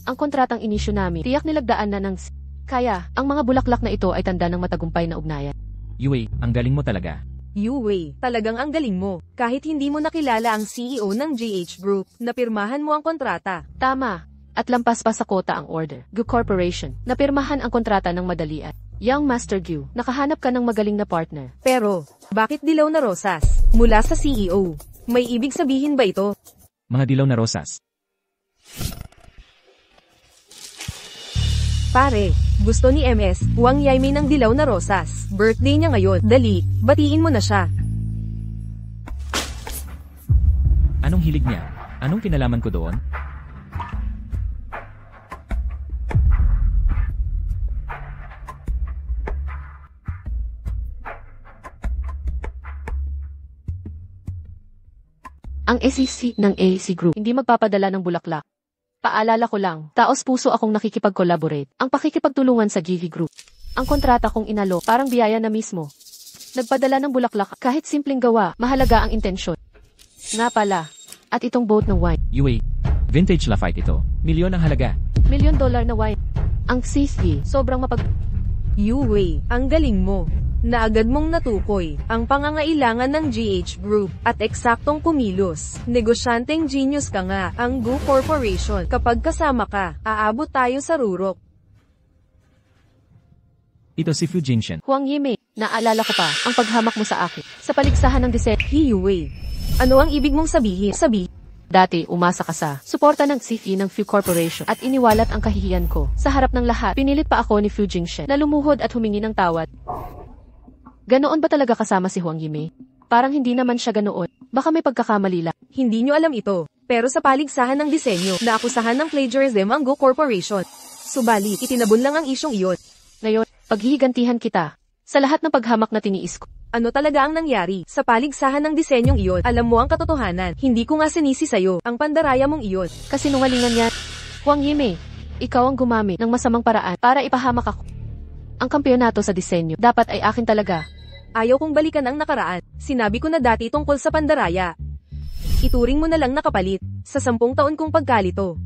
Ang kontratang inisyu namin, tiyak nilagdaan na ng C. Kaya, ang mga bulaklak na ito ay tanda ng matagumpay na ugnayan. Yue, ang galing mo talaga. Yue, talagang ang galing mo. Kahit hindi mo nakilala ang CEO ng GH Group, napirmahan mo ang kontrata. Tama. At lampas pa sa kota ang order. Gu Corporation, napirmahan ang kontrata ng madalian. Young Master Gu, nakahanap ka ng magaling na partner. Pero, bakit dilaw na rosas? Mula sa CEO. May ibig sabihin ba ito? Mga dilaw na rosas. Pare, gusto ni MS, Huang Yimei ng dilaw na rosas. Birthday niya ngayon. Dali, batiin mo na siya. Anong hilig niya? Anong kinalaman ko doon? Ang SEC ng AAC Group, hindi magpapadala ng bulaklak. Paalala ko lang, taos-puso akong nakikipag-collaborate. Ang pakikipagtulungan sa GV Group. Ang kontrata kong inalo, parang biyaya na mismo. Nagpadala ng bulaklak, kahit simpleng gawa, mahalaga ang intensyon. Nga pala, at itong boat ng wine. Yue, vintage Lafite ito. Milyon ang halaga. $1 million na wine. Ang CC, sobrang Yue, ang galing mo. Naagad mong natukoy ang pangangailangan ng GH Group at eksaktong kumilos. Negosyanteng genius ka nga, ang Gu Corporation. Kapag kasama ka, aabot tayo sa rurok. Ito si Fu Jingshen. Huang Yimei, naalala ko pa ang paghamak mo sa akin. Sa paligsahan ng disenyo. Yue, ano ang ibig mong sabihin? Dati, umasa ka sa suporta ng CFE ng Fu Corporation at iniwalat ang kahihiyan ko. Sa harap ng lahat, pinilit pa ako ni Fu Jingshen na lumuhod at humingi ng tawad. Ganoon ba talaga kasama si Huang Yimei? Parang hindi naman siya ganoon. Baka may pagkakamali lang. Hindi nyo alam ito. Pero sa paligsahan ng disenyo, naakusahan ng plagiarism ang Gu Corporation. Subalit, itinabon lang ang isyong iyon. Ngayon, paghihigantihan kita sa lahat ng paghamak na tiniis ko. Ano talaga ang nangyari? Sa paligsahan ng disenyong iyon, alam mo ang katotohanan. Hindi ko nga sinisi sa'yo ang pandaraya mong iyon. Kasinungalingan yan. Huang Yimei, ikaw ang gumamit ng masamang paraan para ipahamak ako. Ang kampeonato sa disenyo dapat ay akin talaga. Ayaw kong balikan ang nakaraan. Sinabi ko na dati tungkol sa pandaraya. Ituring mo na lang nakapalit sa 10 taon kong pagkalito.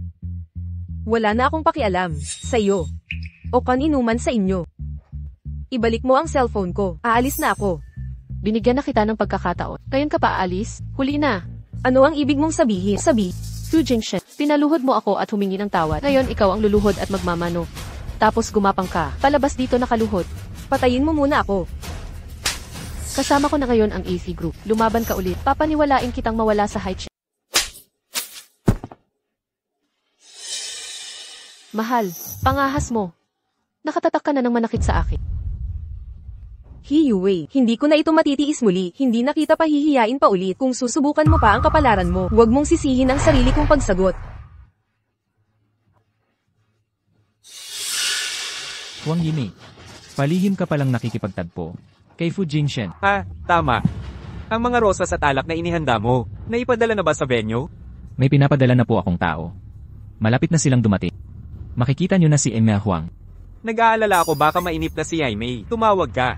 Wala na akong pakialam sa iyo o kaninuman sa inyo. Ibalik mo ang cellphone ko. Aalis na ako. Binigyan na kita ng pagkakataon. Ngayon ka pa aalis? Huli na. Ano ang ibig mong sabihin? Fu Jingshen, pinaluhod mo ako at humingi ng tawad. Ngayon ikaw ang luluhod at magmamano. Tapos gumapang ka. Palabas dito nakaluhod. Patayin mo muna ako. Kasama ko na ngayon ang AC Group. Lumaban ka ulit. Papaniwalain kitang mawala sa high check. Mahal, pangahas mo. Nakatatak ka na ng manakit sa akin. Yue, hindi ko na ito matitiis muli. Hindi na kita pahihiyain pa ulit. Kung susubukan mo pa ang kapalaran mo, huwag mong sisihin ang sarili kong pagsagot. Huang Yimei, palihim ka palang nakikipagtagpo kay Fu Jingshen. Tama. Ang mga rosas at alak na inihanda mo, naipadala na ba sa venue? May pinapadala na po akong tao. Malapit na silang dumating. Makikita nyo na si Emma Huang. Nag-aalala ako baka mainip na si Yaimei. Tumawag ka.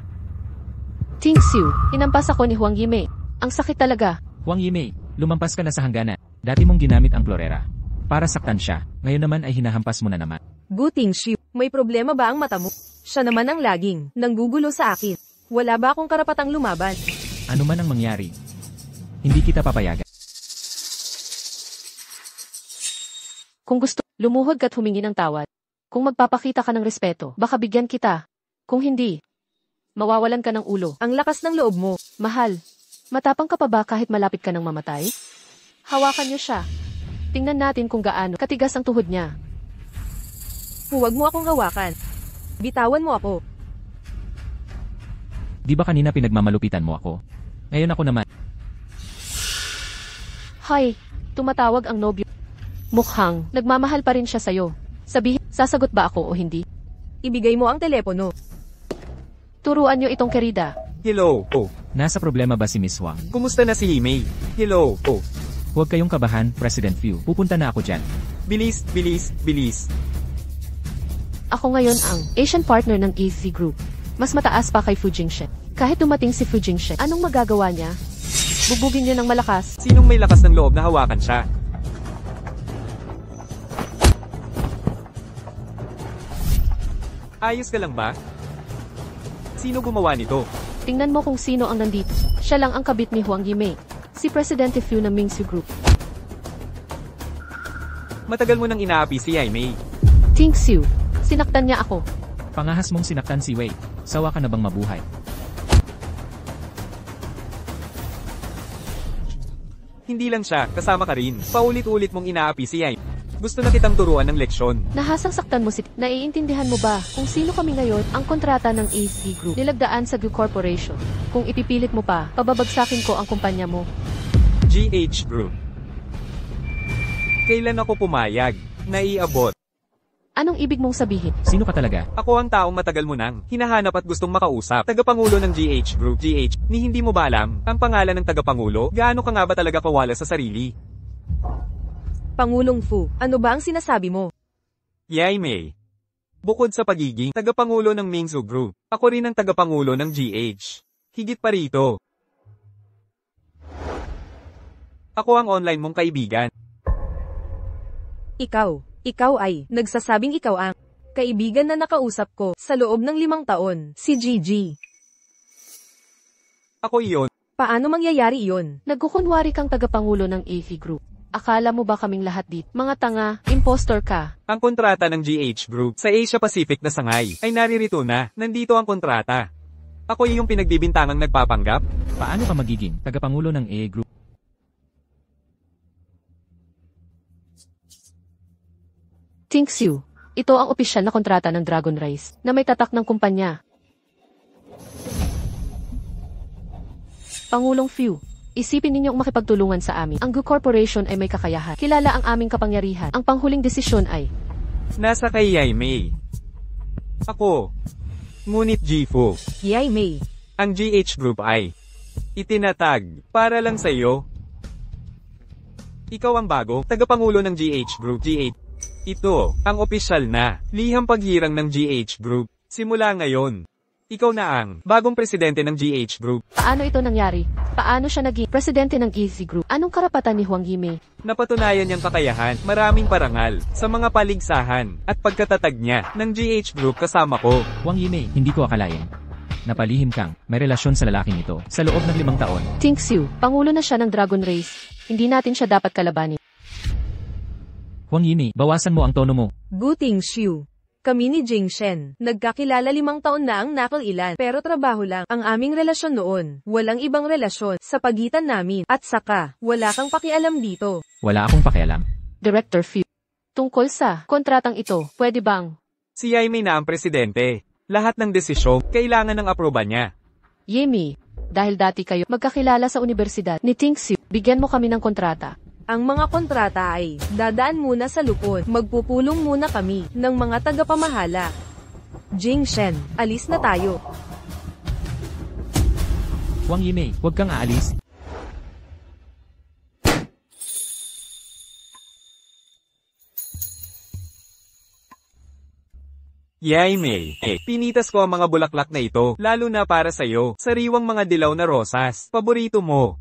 Ting Xiu, inampas ako ni Huang Yimei. Ang sakit talaga. Huang Yimei, lumampas ka na sa hangganan. Dati mong ginamit ang klorera para saktan siya. Ngayon naman ay hinahampas mo na naman. Guting Xiu, may problema ba ang mata mo? Siya naman ang laging nanggugulo sa akin. Wala ba akong karapatang lumaban? Ano man ang mangyari, hindi kita papayagan. Kung gusto, lumuhod ka't humingi ng tawad. Kung magpapakita ka ng respeto, baka bigyan kita. Kung hindi, mawawalan ka ng ulo. Ang lakas ng loob mo. Mahal, matapang ka pa ba kahit malapit ka ng mamatay? Hawakan niyo siya. Tingnan natin kung gaano katigas ang tuhod niya. Huwag mo akong hawakan. Bitawan mo ako. Di ba kanina pinagmamalupitan mo ako? Ngayon ako naman. Hay, tumatawag ang nobyo. Mukhang, nagmamahal pa rin siya sa'yo. Sabihin, sasagot ba ako o hindi? Ibigay mo ang telepono. Turuan niyo itong kerida. Hello, oh. Nasa problema ba si Miss Huang? Kumusta na si Yaimei? Hello, oh. Huwag kayong kabahan, President Fu. Pupunta na ako dyan. Bilis, bilis, bilis. Ako ngayon ang Asian partner ng EZ Group. Mas mataas pa kay Fu Jingshen. Kahit dumating si Fu Jingshen, anong magagawa niya? Bubugin niya ng malakas. Sinong may lakas ng loob na hawakan siya? Ayos ka lang ba? Sino gumawa nito? Tingnan mo kung sino ang nandito. Siya lang ang kabit ni Huang Yimei. Si Presidente Fu ng Mingsu Group. Matagal mo nang inaapi si Yaimei. Ting Xiu, sinaktan niya ako. Pangahas mong sinaktan si Wei. Sawa ka na bang mabuhay? Hindi lang siya, kasama ka rin. Paulit-ulit mong inaapi si Yaimei. Gusto na kitang turuan ng leksyon. Nahasang saktan mo si... Naiintindihan mo ba kung sino kami ngayon? Ang kontrata ng EZ Group. Nilagdaan sa Gu Corporation. Kung ipipilit mo pa, pababagsakin ko ang kumpanya mo. GH Group. Kailan ako pumayag? Naiabot. Anong ibig mong sabihin? Sino ka talaga? Ako ang taong matagal mo nang hinahanap at gustong makausap. Tagapangulo ng GH Group. GH, ni hindi mo ba alam ang pangalan ng tagapangulo? Gaano ka nga ba talaga kawala sa sarili? Pangulong Fu, ano ba ang sinasabi mo? Yaimei. Bukod sa pagiging tagapangulo ng Mingsu Group, ako rin ang tagapangulo ng GH. Higit pa rito. Ako ang online mong kaibigan. Ikaw ay nagsasabing ikaw ang kaibigan na nakausap ko sa loob ng 5 taon, si Gigi. Ako iyon. Paano mangyayari iyon? Nagkukunwari kang tagapangulo ng EZ Group. Akala mo ba kaming lahat dito? Mga tanga, impostor ka. Ang kontrata ng GH Group sa Asia Pacific na sangay ay naririto na. Nandito ang kontrata. Ako yung pinagbibintangang nagpapanggap. Paano ka magiging tagapangulo ng EA Group? Ting Xiu, ito ang opisyal na kontrata ng Dragon Rise na may tatak ng kumpanya. Pangulong Fu, isipin ninyong makipagtulungan sa amin. Ang Gu Corporation ay may kakayahan. Kilala ang aming kapangyarihan. Ang panghuling desisyon ay nasa kay Yaimei. Ako. Ngunit Gifu. Yaimei. Ang GH Group ay itinatag para lang sa iyo. Ikaw ang bago, tagapangulo ng GH Group. GH. Ito, ang opisyal na liham paghirang ng GH Group. Simula ngayon, ikaw na ang bagong presidente ng GH Group. Paano ito nangyari? Paano siya naging presidente ng EZ Group? Anong karapatan ni Huang Yimei? Napatunayan niyang kakayahan, maraming parangal, sa mga paligsahan, at pagkatatag niya ng GH Group kasama ko. Huang Yimei, hindi ko akalain. Napalihim kang may relasyon sa lalaking ito sa loob ng 5 taon. Ting Xiu, pangulo na siya ng Dragon Race. Hindi natin siya dapat kalabanin. Huang Yimei, bawasan mo ang tono mo. Guting Xiu. Kami ni Jing Shen, nagkakilala 5 taon na ang nakailan, pero trabaho lang ang aming relasyon noon. Walang ibang relasyon sa pagitan namin, at saka, wala kang pakialam dito. Wala akong pakialam. Director Fu, tungkol sa kontratang ito, pwede bang? Si Yaimei na ang presidente. Lahat ng desisyon, kailangan ng aproba niya. Yimei, dahil dati kayo magkakilala sa universidad ni Ting Xiu, bigyan mo kami ng kontrata. Ang mga kontrata ay, dadaan muna sa lupon, magpupulong muna kami, ng mga tagapamahala. Jing Shen, alis na tayo. Huang Yimei, huwag kang aalis. Yay, May. Pinitas ko ang mga bulaklak na ito, lalo na para sa'yo. Sariwang mga dilaw na rosas. Paborito mo.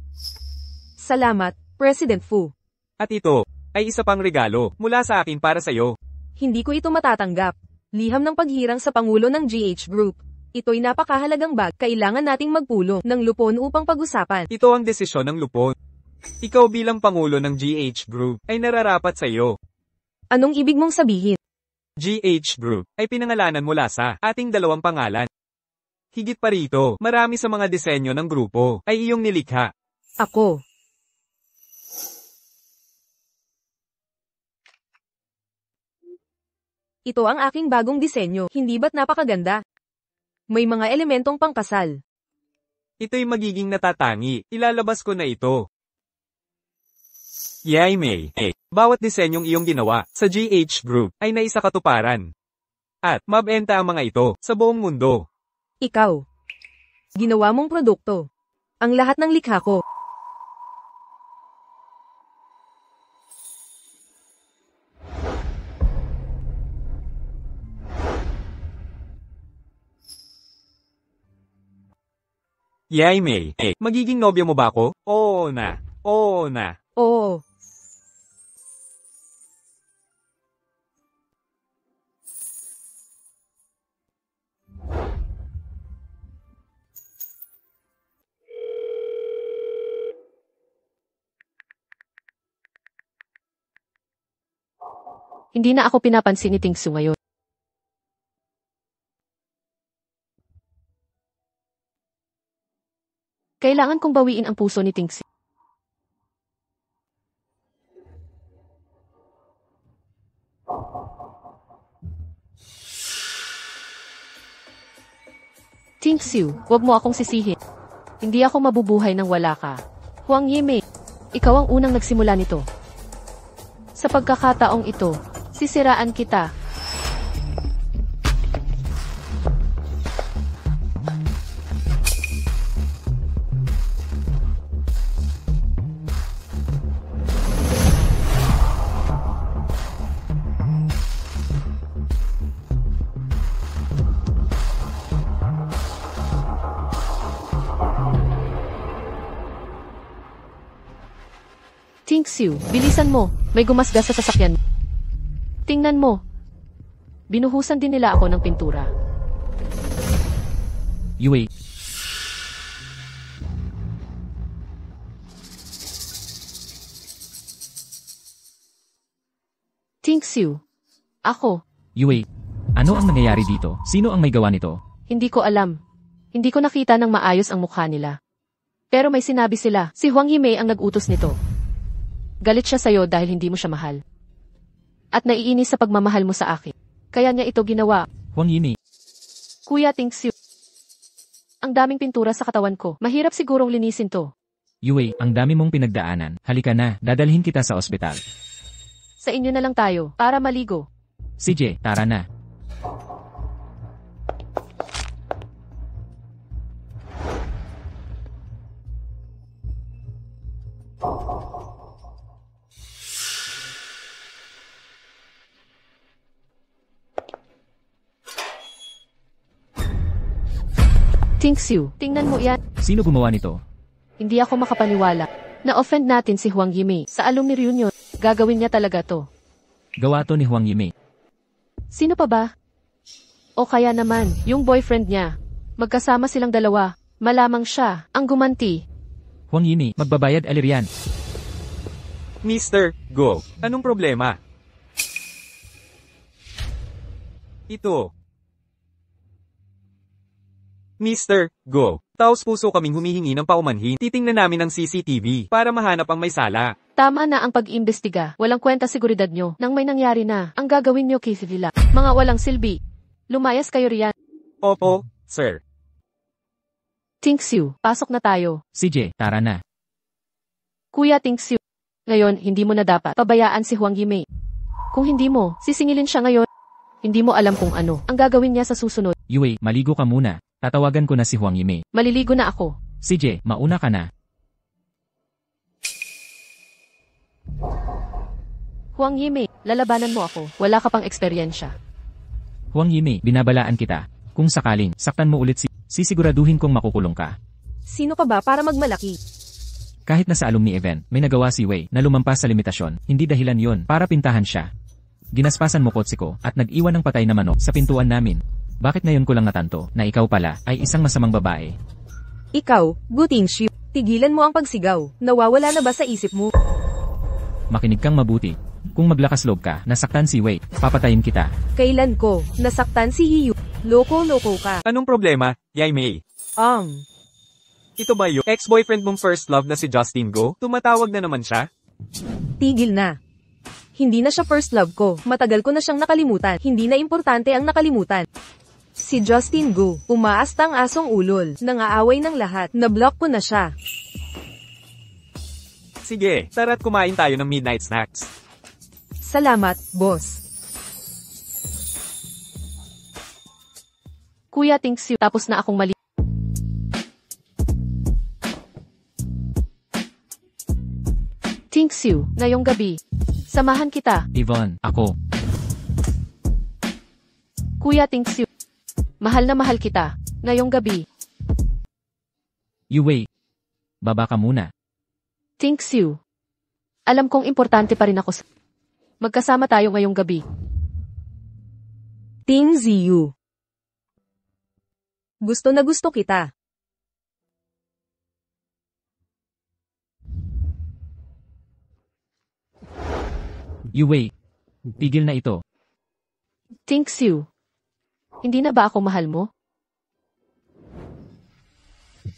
Salamat, President Fu. At ito, ay isa pang regalo, mula sa akin para sa'yo. Hindi ko ito matatanggap. Liham ng paghirang sa Pangulo ng GH Group. Ito'y napakahalagang bag, kailangan nating magpulong ng lupon upang pag-usapan. Ito ang desisyon ng lupon. Ikaw bilang Pangulo ng GH Group, ay nararapat sa'yo. Anong ibig mong sabihin? GH Group, ay pinangalanan mula sa ating dalawang pangalan. Higit pa rito, marami sa mga disenyo ng grupo, ay iyong nilikha. Ako. Ito ang aking bagong disenyo, hindi ba't napakaganda? May mga elementong pangkasal. Ito'y magiging natatangi, ilalabas ko na ito. Yay, May. Bawat disenyong iyong ginawa sa GH Group ay naisakatuparan. At mabenta ang mga ito sa buong mundo. Ikaw. Ginawa mong produkto. Ang lahat ng likha ko. Yay, May. Magiging nobyo mo ba ako? Oo na. Oo na. Oo. Hindi na ako pinapansin ni Tingsu ngayon. Kailangan kong bawiin ang puso ni Tingsu. Tingsu, wag mo akong sisihin. Hindi ako mabubuhay nang wala ka. Huang Yimei, ikaw ang unang nagsimula nito. Sa pagkakataong ito, sisiraan kita. Tingsu, bilisan mo, may gumasgas sa sasakyan. Tingnan mo. Binuhusan din nila ako ng pintura. Yue. Tingsu. Ako. Yue. Ano ang nangyayari dito? Sino ang may gawa nito? Hindi ko alam. Hindi ko nakita ng maayos ang mukha nila. Pero may sinabi sila, si Huang Yimei ang nag-utos nito. Galit siya sa'yo dahil hindi mo siya mahal. At naiinis sa pagmamahal mo sa akin. Kaya niya ito ginawa. Huang Yimei. Kuya Tingsu. Ang daming pintura sa katawan ko. Mahirap sigurong linisin to. Yue, ang dami mong pinagdaanan. Halika na, dadalhin kita sa ospital. Sa inyo na lang tayo, para maligo. CJ, tara na. Tingsu, tingnan mo yan. Sino gumawa nito? Hindi ako makapaniwala. Na-offend natin si Huang Yimei sa alumni reunion. Gagawin niya talaga to. Gawa to ni Huang Yimei. Sino pa ba? O kaya naman, yung boyfriend niya. Magkasama silang dalawa. Malamang siya ang gumanti. Huang Yimei, magbabayad alirian. Mr. Go, anong problema? Ito. Mr. Go, taos puso kaming humihingi ng paumanhin. Titingnan namin ang CCTV para mahanap ang may sala. Tama na ang pag-imbestiga. Walang kwenta seguridad nyo nang may nangyari na. Ang gagawin nyo kay Sivila. Mga walang silbi. Lumayas kayo riyan. Opo, sir. Tingsu, pasok na tayo. CJ, tara na. Kuya Tingsu. Ngayon, hindi mo na dapat pabayaan si Huang Yimei. Kung hindi mo, sisingilin siya ngayon. Hindi mo alam kung ano ang gagawin niya sa susunod. Yue, maligo ka muna. Tatawagan ko na si Huang Yimei. Maliligo na ako. CJ, mauna ka na. Huang Yimei, lalabanan mo ako. Wala ka pang eksperyensya. Huang Yimei, binabalaan kita. Kung sakaling saktan mo ulit sisiguraduhin kong makukulong ka. Sino ka ba para magmalaki? Kahit na sa alumni event, may nagawa si Wei na lumampas sa limitasyon, hindi dahilan yon para pintahan siya. Ginaspasan mo kotse ko at nag-iwan ng patay na manok sa pintuan namin. Bakit ngayon ko lang natanto na ikaw pala ay isang masamang babae? Ikaw, Gu Tingshu, tigilan mo ang pagsigaw. Nawawala na ba sa isip mo? Makinig kang mabuti. Kung maglakas loob ka, nasaktan si Wei, papatayin kita. Kailan ko nasaktan si Hiyu? Loko-loko ka. Anong problema, Yai Mei? Ito ba yung ex-boyfriend mong first love na si Justin Go? Tumatawag na naman siya? Tigil na. Hindi na siya first love ko. Matagal ko na siyang nakalimutan. Hindi na importante ang nakalimutan. Si Justin Go, umaastang asong ulol. Nangaaway ng lahat. Na-block ko na siya. Sige, tara't kumain tayo ng midnight snacks. Salamat, boss. Kuya Tingshu, tapos na akong mali. Tingshu, ngayong gabi. Samahan kita. Yvonne, ako. Kuya Tingshu. Mahal na mahal kita. Ngayong gabi. Wei. Baba ka muna. Tingshu. Alam kong importante pa rin ako sa... Magkasama tayo ngayong gabi. Ting Ziyu. Gusto na gusto kita. Wei. Tigil na ito. Tingshu. Hindi na ba ako mahal mo?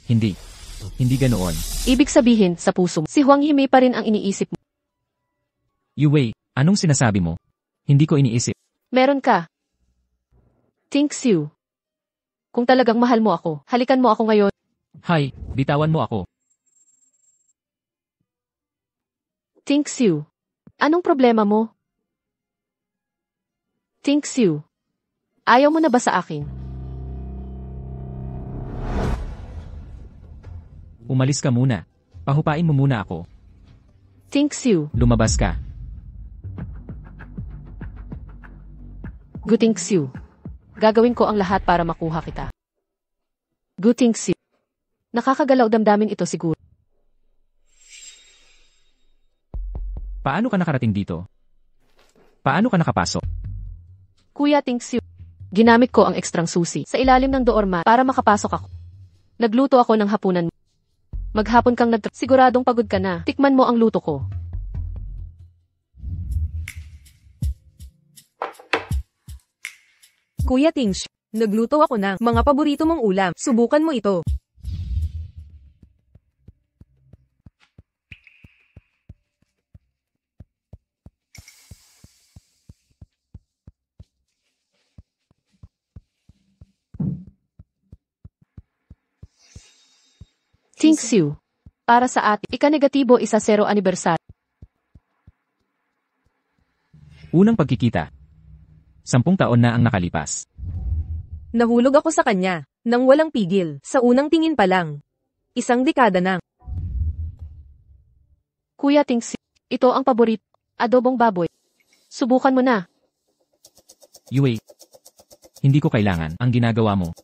Hindi. Hindi ganoon. Ibig sabihin, sa puso mo, si Huang Yimei pa rin ang iniisip mo. Wei, anong sinasabi mo? Hindi ko iniisip. Meron ka. Tingshu. Kung talagang mahal mo ako, halikan mo ako ngayon. Hay, bitawan mo ako. Tingshu. Anong problema mo? Tingshu. Ayaw mo na ba sa akin? Umalis ka muna. Pahupain mo muna ako. Tingshu. Lumabas ka. Gu Tingshu. Gagawin ko ang lahat para makuha kita. Gu Tingshu. Nakakagalaw damdamin ito siguro. Paano ka nakarating dito? Paano ka nakapasok? Kuya Tingshu. Ginamit ko ang ekstrang susi sa ilalim ng doormat para makapasok ako. Nagluto ako ng hapunan. Maghapon kang siguradong pagod ka na. Tikman mo ang luto ko. Kuya Tingshu, nagluto ako ng mga paborito mong ulam. Subukan mo ito. Tingshu. Para sa atin, ika-negatibo 10 anibersaryo. Unang pagkikita. 10 taon na ang nakalipas. Nahulog ako sa kanya, nang walang pigil, sa unang tingin pa lang. 1 dekada na. Kuya Tingshu, ito ang paborito, adobong baboy. Subukan mo na. Wei. Hindi ko kailangan ang ginagawa mo.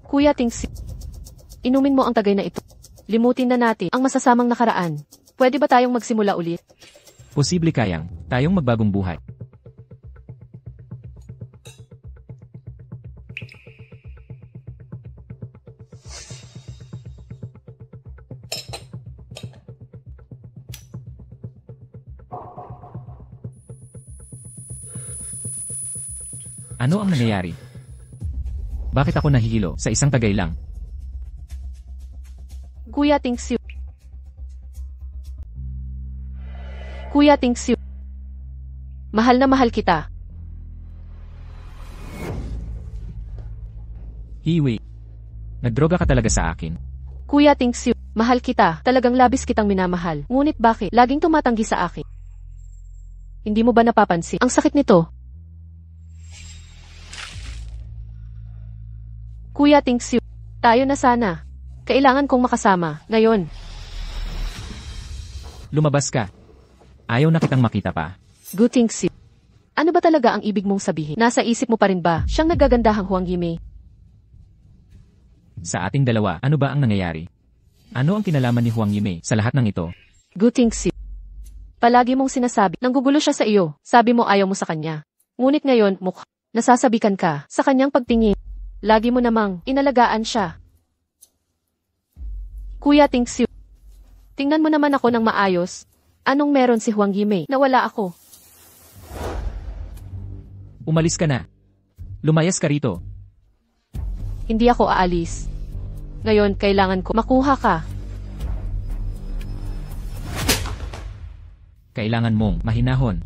Kuya Tingshu, inumin mo ang tagay na ito. Limutin na natin ang masasamang nakaraan. Pwede ba tayong magsimula ulit? Posible kayang tayong magbagong buhay. Ano ang nangyayari? Bakit ako nahihilo sa isang tagay lang? Kuya Tingshu. Kuya Tingshu. Mahal na mahal kita. Wei. Nagdroga ka talaga sa akin. Kuya Tingshu, mahal kita. Talagang labis kitang minamahal. Ngunit bakit laging tumatanggi sa akin? Hindi mo ba napapansin ang sakit nito? Kuya Tingshu, tayo na sana. Kailangan kong makasama, ngayon. Lumabas ka. Ayaw na kitang makita pa. Guting si. Ano ba talaga ang ibig mong sabihin? Nasa isip mo pa rin ba siyang nagagandahang Huang Yimei? Sa ating dalawa, ano ba ang nangyayari? Ano ang kinalaman ni Huang Yimei sa lahat ng ito? Guting si. Palagi mong sinasabi, nanggugulo siya sa iyo. Sabi mo ayaw mo sa kanya. Ngunit ngayon, nasasabikan ka sa kanyang pagtingin. Lagi mo namang inalagaan siya. Kuya Tingxiu, tingnan mo naman ako ng maayos. Anong meron si Huang Yimei na wala ako? Umalis ka na. Lumayas ka rito. Hindi ako aalis. Ngayon, kailangan ko makuha ka. Kailangan mong mahinahon.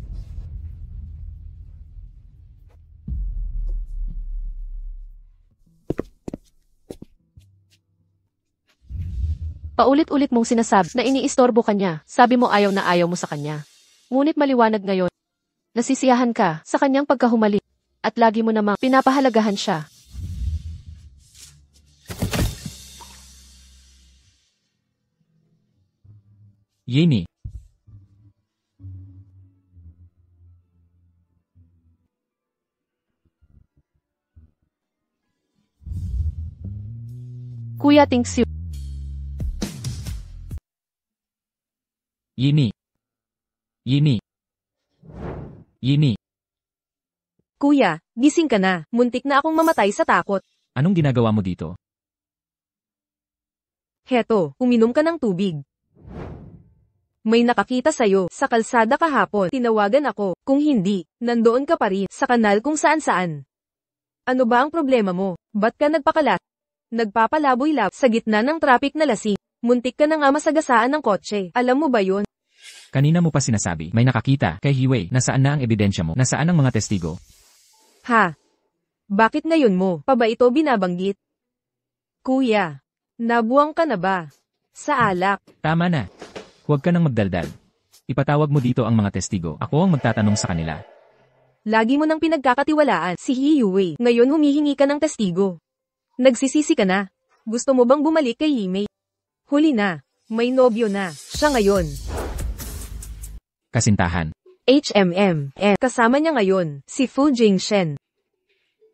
Paulit-ulit mong sinasabi na iniistorbo ka niya. Sabi mo ayaw na ayaw mo sa kanya. Ngunit maliwanag ngayon. Nasisiyahan ka sa kanyang pagkahumali. At lagi mo namang pinapahalagahan siya. Yimei. Kuya Tingxiu. Yimei. Yimei. Yimei. Kuya, gising ka na. Muntik na akong mamatay sa takot. Anong ginagawa mo dito? Heto, uminom ka ng tubig. May nakakita sa'yo sa kalsada kahapon. Tinawagan ako. Kung hindi, nandoon ka pa rin sa kanal kung saan-saan. Ano ba ang problema mo? Ba't ka nagpakalat? Nagpapalaboy-lab sa gitna ng traffic na lasing. Muntik ka na nga masagasaan ng kotse. Alam mo ba yon? Kanina mo pa sinasabi, may nakakita kay Hiwei. Nasaan na ang ebidensya mo? Nasaan ang mga testigo? Ha? Bakit ngayon mo pa ba ito binabanggit? Kuya, nabuwang ka na ba? Sa alak. Tama na. Huwag ka nang magdaldal. Ipatawag mo dito ang mga testigo. Ako ang magtatanong sa kanila. Lagi mo nang pinagkakatiwalaan si Hiwei. Ngayon humihingi ka ng testigo. Nagsisisi ka na. Gusto mo bang bumalik kay Yimei? Huli na. May nobyo na. Siya ngayon. Kasintahan. Kasama niya ngayon, si Fu Jingshen.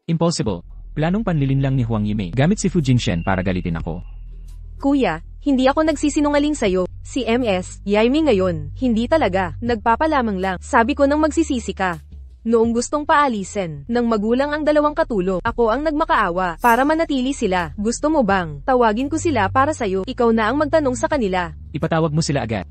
Impossible. Planong panlilin lang ni Huang Yimei gamit si Fu Jingshen para galitin ako. Kuya, hindi ako nagsisinungaling sa'yo. Si MS, Yimei ngayon, hindi talaga. Nagpapalamang lang. Sabi ko nang magsisisi ka. Noong gustong paalisin ng magulang ang dalawang katulong, ako ang nagmakaawa para manatili sila. Gusto mo bang tawagin ko sila para sa'yo? Ikaw na ang magtanong sa kanila. Ipatawag mo sila agad.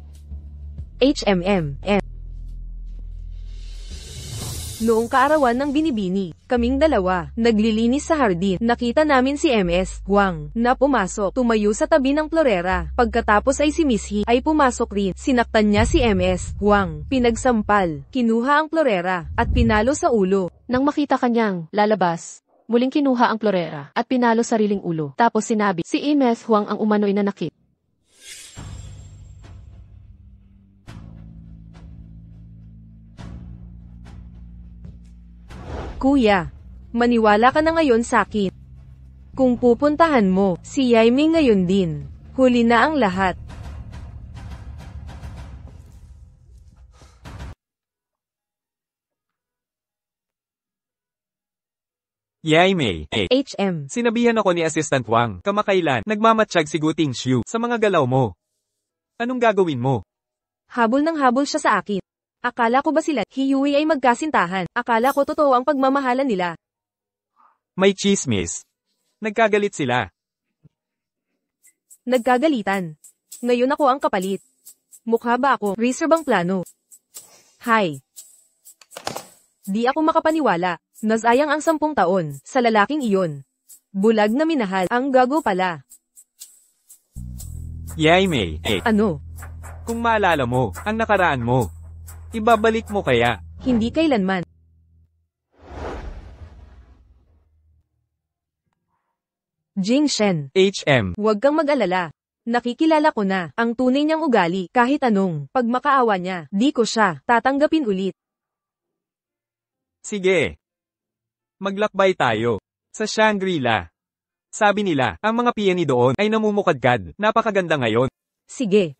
Noong kaarawan ng binibini, kaming dalawa, naglilinis sa hardin. Nakita namin si MS, Huang, na pumasok, tumayo sa tabi ng florera. Pagkatapos ay si Miss He, ay pumasok rin. Sinaktan niya si MS, Huang, pinagsampal, kinuha ang florera, at pinalo sa ulo. Nang makita kanyang lalabas, muling kinuha ang florera, at pinalo sariling ulo. Tapos sinabi, si MS Huang ang umano'y nanakit. Kuya, maniwala ka na ngayon sa akin. Kung pupuntahan mo, si Yimei ngayon din. Huli na ang lahat. Yimei. Sinabihan ako ni Assistant Wang, kamakailan, nagmamatsyag si Gu Tingxiu sa mga galaw mo. Anong gagawin mo? Habol ng habol siya sa akin. Akala ko ba sila, Hiwei ay magkasintahan? Akala ko totoo ang pagmamahalan nila. May chismis. Nagkagalit sila. Nagkagalitan. Ngayon ako ang kapalit. Mukha ba ako, racer bang plano? Hi. Di ako makapaniwala. Nasayang ang 10 taon sa lalaking iyon. Bulag na minahal, ang gago pala. Yimei. Ano? Kung maalala mo, ang nakaraan mo. Ibabalik mo kaya? Hindi kailanman. Jingshen. Huwag kang mag-alala. Nakikilala ko na ang tunay niyang ugali kahit anong pagmakaawa niya. Di ko siya tatanggapin ulit. Sige. Maglakbay tayo. Sa Shangri-La. Sabi nila, ang mga piyani doon ay namumukadkad. Napakaganda ngayon. Sige.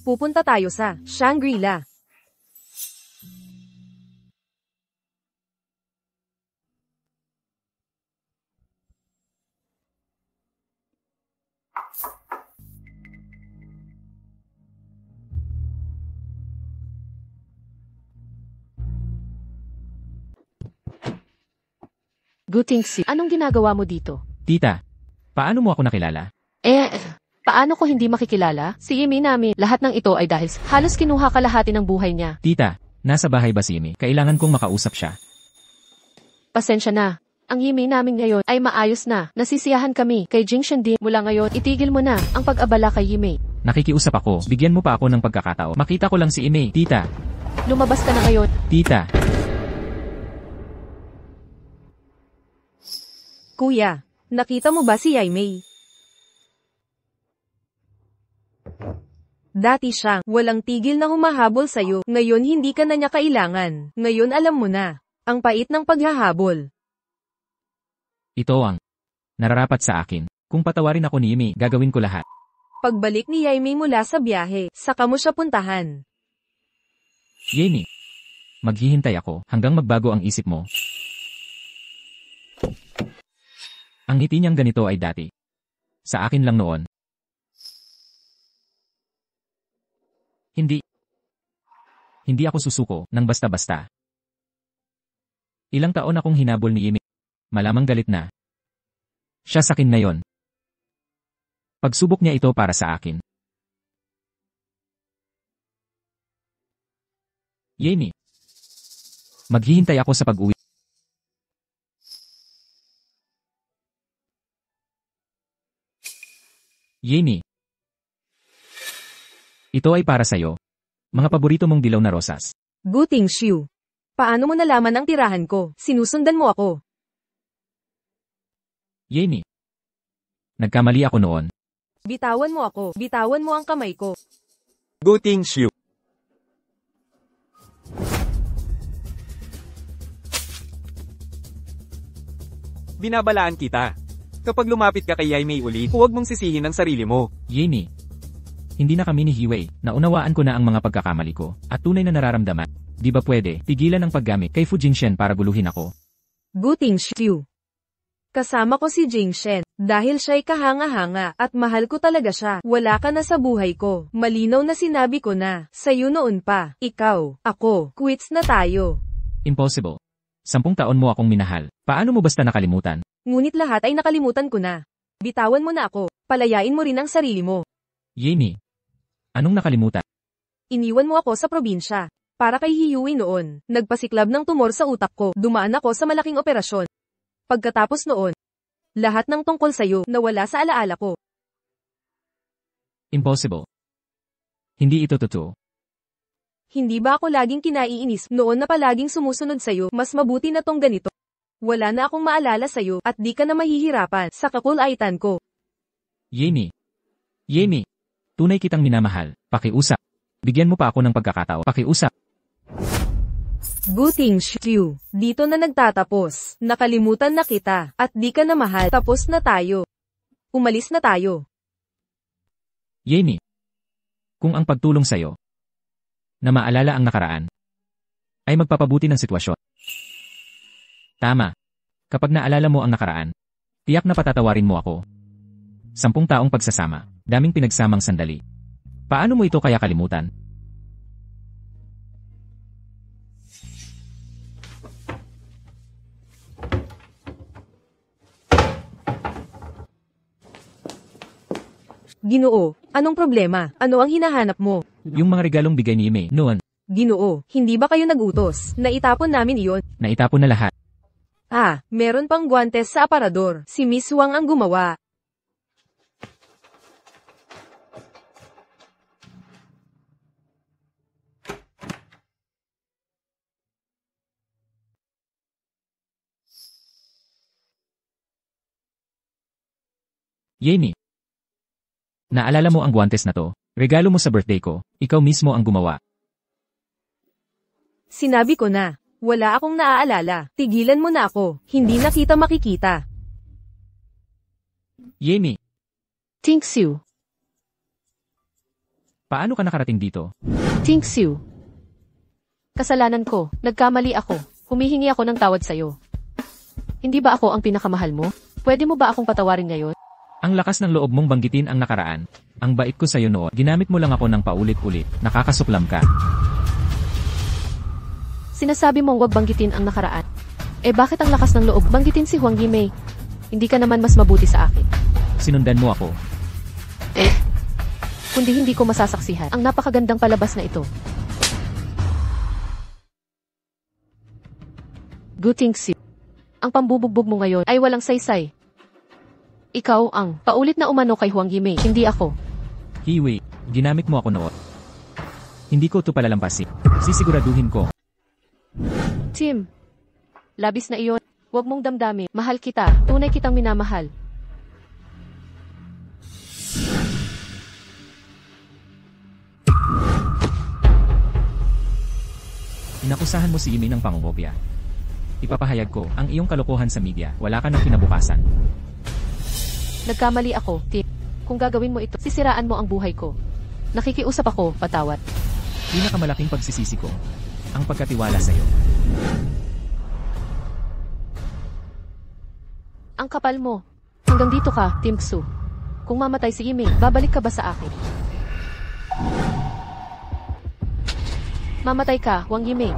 Pupunta tayo sa Shangri-La. Gutingsi, anong ginagawa mo dito? Tita, paano mo ako nakilala? Paano ko hindi makikilala? Si Yimi namin, lahat ng ito ay dahil halos kinuha kalahati ng buhay niya. Tita, nasa bahay ba si Yimi? Kailangan kong makausap siya. Pasensya na. Ang Yimi namin ngayon ay maayos na. Nasisiyahan kami kay Jingshan din. Mula ngayon, itigil mo na ang pag-abala kay Yimi. Nakikiusap ako, bigyan mo pa ako ng pagkakataon. Makita ko lang si Yimi. Tita, Lumabas ka na ngayon. tita. Kuya, nakita mo ba si Yaimei? Dati siyang walang tigil na humahabol sa'yo. Ngayon hindi ka na niya kailangan. Ngayon alam mo na. Ang pait ng paghahabol. Ito ang nararapat sa akin. Kung patawarin ako ni Yimi, gagawin ko lahat. Pagbalik ni Yaimei mula sa biyahe, saka mo siya puntahan. Yimi, maghihintay ako hanggang magbago ang isip mo. Ang ngiti niyang ganito ay dati. Sa akin lang noon. Hindi ako susuko ng basta-basta. Ilang taon akong hinabol ni Yimi. Malamang galit na. Siya sa akin ngayon. Pagsubok niya ito para sa akin. Yimi, maghihintay ako sa pag-uwi. Yimi, ito ay para sa'yo. Mga paborito mong dilaw na rosas. Gutingshi, paano mo nalaman ang tirahan ko? Sinusundan mo ako. Yimi, nagkamali ako noon. Bitawan mo ako. Bitawan mo ang kamay ko. Gutingshi. Binabalaan kita. Kapag lumapit ka kay Yaimei ulit, huwag mong sisihin ang sarili mo. Yimi, hindi na kami ni Hiwei. Naunawaan ko na ang mga pagkakamali ko at tunay na nararamdaman. Di ba pwede tigilan ang paggamit kay Fu Jingshen para guluhin ako? Gutingshi. Kasama ko si Jingshen. Dahil siya'y kahanga-hanga at mahal ko talaga siya. Wala ka na sa buhay ko. Malinaw na sinabi ko na. Sa'yo noon pa. Ikaw, ako, quits na tayo. Impossible. 10 taon mo akong minahal. Paano mo basta nakalimutan? Ngunit lahat ay nakalimutan ko na. Bitawan mo na ako. Palayain mo rin ang sarili mo. Yimi, anong nakalimutan? Iniwan mo ako sa probinsya. Para kay Hiyui noon, nagpasiklab ng tumor sa utak ko. Dumaan ako sa malaking operasyon. Pagkatapos noon, lahat ng tungkol sa'yo nawala sa alaala ko. Impossible. Hindi ito totoo. Hindi ba ako laging kinaiinis noon na palaging sumusunod sa'yo? Mas mabuti na tong ganito. Wala na akong maalala sa'yo at di ka na mahihirapan sa kakulaitan ko. Yimi, tunay kitang minamahal. Pakiusap. Bigyan mo pa ako ng pagkakataon. Pakiusap. Gutingshi, dito na nagtatapos. Nakalimutan na kita at di ka na mahal. Tapos na tayo. Umalis na tayo. Yimi, kung ang pagtulong sa'yo na maalala ang nakaraan ay magpapabuti ng sitwasyon. Tama. Kapag naalala mo ang nakaraan, tiyak na patatawarin mo ako. 10 taong pagsasama, daming pinagsamang sandali. Paano mo ito kaya kalimutan? Ginoo, anong problema? Ano ang hinahanap mo? Yung mga regalong bigay ni Yimi noon, Ginoo, hindi ba kayo nagutos? Naitapon namin iyon. naitapon na lahat. Meron pang guwantes sa aparador. Si Miss Wang ang gumawa. Yemi, naalala mo ang guwantes na to? Regalo mo sa birthday ko, ikaw mismo ang gumawa. Sinabi ko na. Wala akong naaalala. Tigilan mo na ako. Hindi na kita makikita. Yemi, Tingxiu. paano ka nakarating dito? Tingxiu. Kasalanan ko. Nagkamali ako. Humihingi ako ng tawad sa'yo. Hindi ba ako ang pinakamahal mo? Pwede mo ba akong patawarin ngayon? Ang lakas ng loob mong banggitin ang nakaraan. Ang bait ko sa'yo noon, ginamit mo lang ako ng paulit-ulit. Nakakasuklam ka. Sinasabi mong huwag banggitin ang nakaraan. bakit ang lakas ng loob? Banggitin si Huang Yimei. Hindi ka naman mas mabuti sa akin. Sinundan mo ako. Kundi hindi ko masasaksihan ang napakagandang palabas na ito. Gutingsi. Ang pambubugbog mo ngayon ay walang saysay. Ikaw ang paulit na umano kay Huang Yimei, hindi ako. Hiwei, ginamit mo ako noon. Hindi ko ito palalampasin. Sisiguraduhin ko. Tim, labis na iyon. Huwag mong damdamin. Mahal kita. Tunay kitang minamahal. Inakusahan mo si Yimei ng pangungopya. Ipapahayag ko ang iyong kalokohan sa media. Wala ka ng kinabukasan. Nagkamali ako, Tim. Kung gagawin mo ito, sisiraan mo ang buhay ko. Nakikiusap ako, patawad. Pinakamalaking pagsisisi ko. Ang pagkatiwala sa iyo. Ang kapal mo. Hanggang dito ka, Tim Xu. Kung mamatay si Yimei, babalik ka ba sa akin? Mamatay ka, Huang Yimei.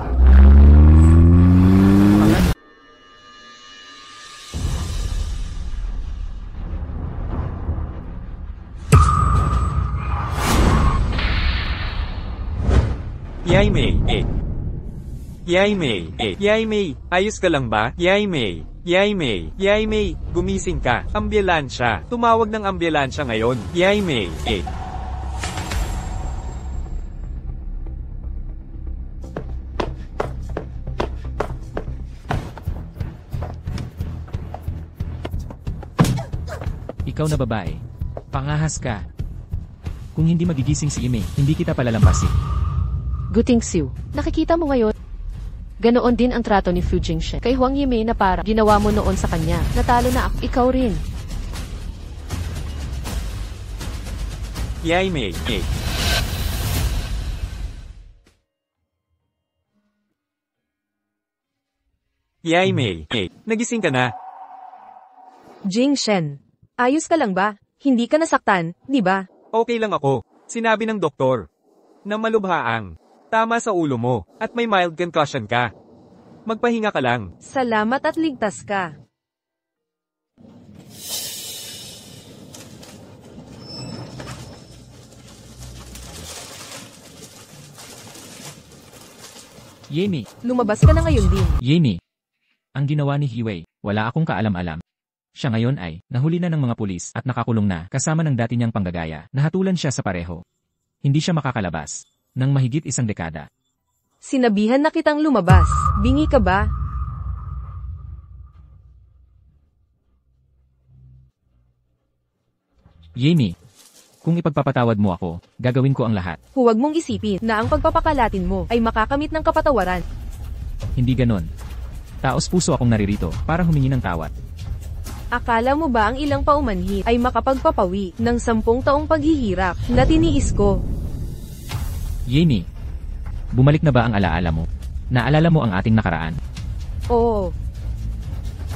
Yaimei, ayos ka lang ba? Yaimei, gumising ka. Ambulansya. Tumawag ng ambulansya ngayon. Yaimei. Ikaw na babae. Pangahas ka. Kung hindi magigising si Yimei, hindi kita palalampasin. Gutingsiu, nakikita mo ngayon? Ganoon din ang trato ni Fu Jingshen kay Huang Yimei na para ginawa mo noon sa kanya. Natalo na ako, ikaw rin. Yaimei. Nagising ka na. Jingshen, ayos ka lang ba? Hindi ka nasaktan, di ba? Okay lang ako. Sinabi ng doktor na malubhaang tama sa ulo mo at may mild concussion ka. Magpahinga ka lang. Salamat at ligtas ka. Yimei, Lumabas ka na ngayon din. Yimei. Ang ginawa ni Hiwei, wala akong kaalam-alam. Siya ngayon ay nahuli na ng mga pulis at nakakulong na kasama ng dati niyang panggagaya. Nahatulan siya sa pareho. Hindi siya makakalabas ng mahigit 1 dekada. Sinabihan na kitang lumabas. Bingi ka ba? Yimei, kung ipagpapatawad mo ako, gagawin ko ang lahat. Huwag mong isipin na ang pagpapakalatin mo ay makakamit ng kapatawaran. Hindi ganon. Taos puso akong naririto para humingi ng tawad. Akala mo ba ang ilang paumanhid ay makapagpapawi ng 10 taong paghihirap na tiniis ko? Yimei, bumalik na ba ang alaala mo? Naalala mo ang ating nakaraan? Oo.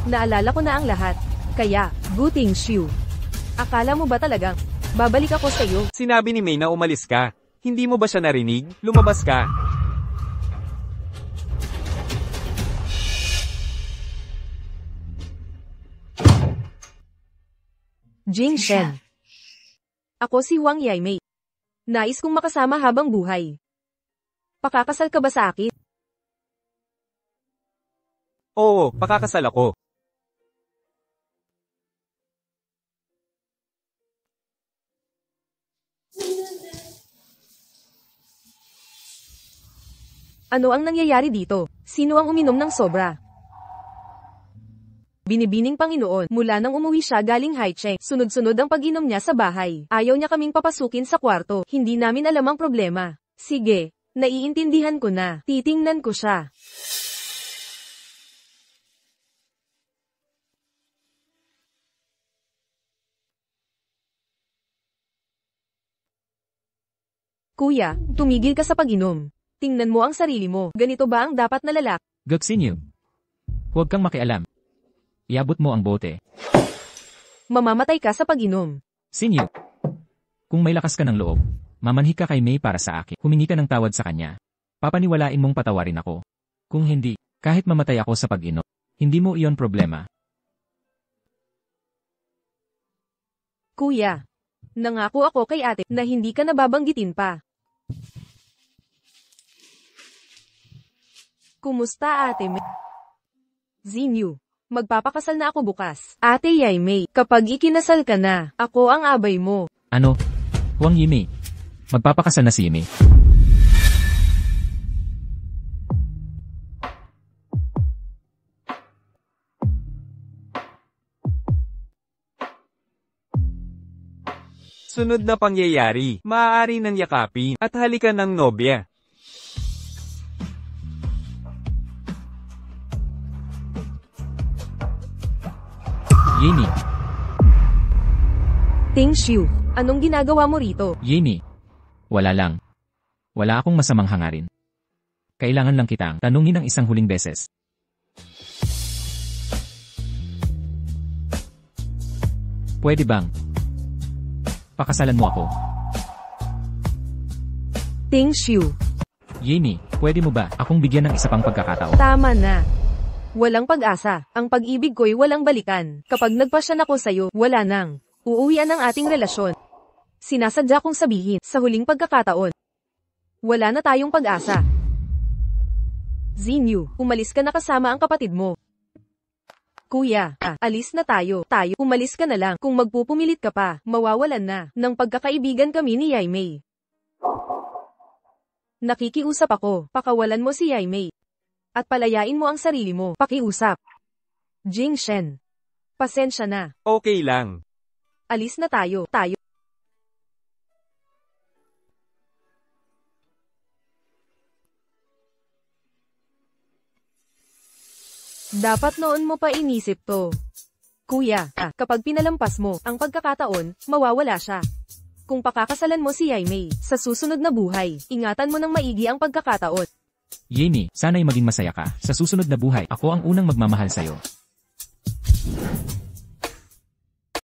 Naalala ko na ang lahat. Kaya, Gutingsiu. Akala mo ba talagang babalik ako sa iyo? Sinabi ni Mei na umalis ka. Hindi mo ba siya narinig? Lumabas ka. Jingshen. Ako si Huang Yimei. Nais kong makasama habang buhay. Pakakasal ka ba sa akin? Oo, pakakasal ako. Ano ang nangyayari dito? Sino ang uminom ng sobra? Binibining Panginoon, mula nang umuwi siya galing Haicheng, sunod-sunod ang pag-inom niya sa bahay. Ayaw niya kaming papasukin sa kwarto, hindi namin alam ang problema. Sige, naiintindihan ko na. Titingnan ko siya. Kuya, tumigil ka sa pag-inom. Tingnan mo ang sarili mo. Ganito ba ang dapat na lalaki? Gaksinyo. Huwag kang makialam. Iabot mo ang bote. Mamamatay ka sa pag-inom. Sinyo. Kung may lakas ka ng loob, mamanhik ka kay Mei para sa akin. Humingi ka ng tawad sa kanya. Papaniwalain mong patawarin ako. Kung hindi, kahit mamatay ako sa pag-inom, Hindi mo iyon problema. Kuya, nangako ako kay ate na hindi ka nababanggitin pa. Kumusta ate May? Zinyu, magpapakasal na ako bukas. Ate Yaimei, kapag ikinasal ka na, ako ang abay mo. Ano? Huang Yimei. Magpapakasal na si Yimei. Sunod na pangyayari, maaari ng yakapin at halikan ng nobya. Yimei. Ting Xiu, anong ginagawa mo rito? Yimei. Wala lang. Wala akong masamang hangarin. Kailangan lang kitang tanungin ng isang huling beses. Pwede bang pakasalan mo ako? Ting Xiu, Yimei, pwede mo ba akong bigyan ng isa pang pagkakataon? tama na. Walang pag-asa. Ang pag-ibig ko'y walang balikan. Kapag nagpasya na ko sa'yo, wala nang uuwian ang ating relasyon. Sinasadya kong sabihin, sa huling pagkakataon, wala na tayong pag-asa. Zinyu, umalis ka na kasama ang kapatid mo. Kuya, alis na tayo. Umalis ka na lang. Kung magpupumilit ka pa, mawawalan na ng pagkakaibigan kami ni Yaimei. Nakikiusap ako, pakawalan mo si Yaimei. At palayain mo ang sarili mo, pakiusap. Jing Shen. Pasensya na. Okay lang. Alis na tayo. Dapat noon mo pa inisip to. Kuya, kapag pinalampas mo ang pagkakataon, mawawala siya. Kung pakakasalan mo si Yaimei, sa susunod na buhay, ingatan mo ng maigi ang pagkakataon. Yimei, sana'y maging masaya ka. Sa susunod na buhay, ako ang unang magmamahal sa'yo.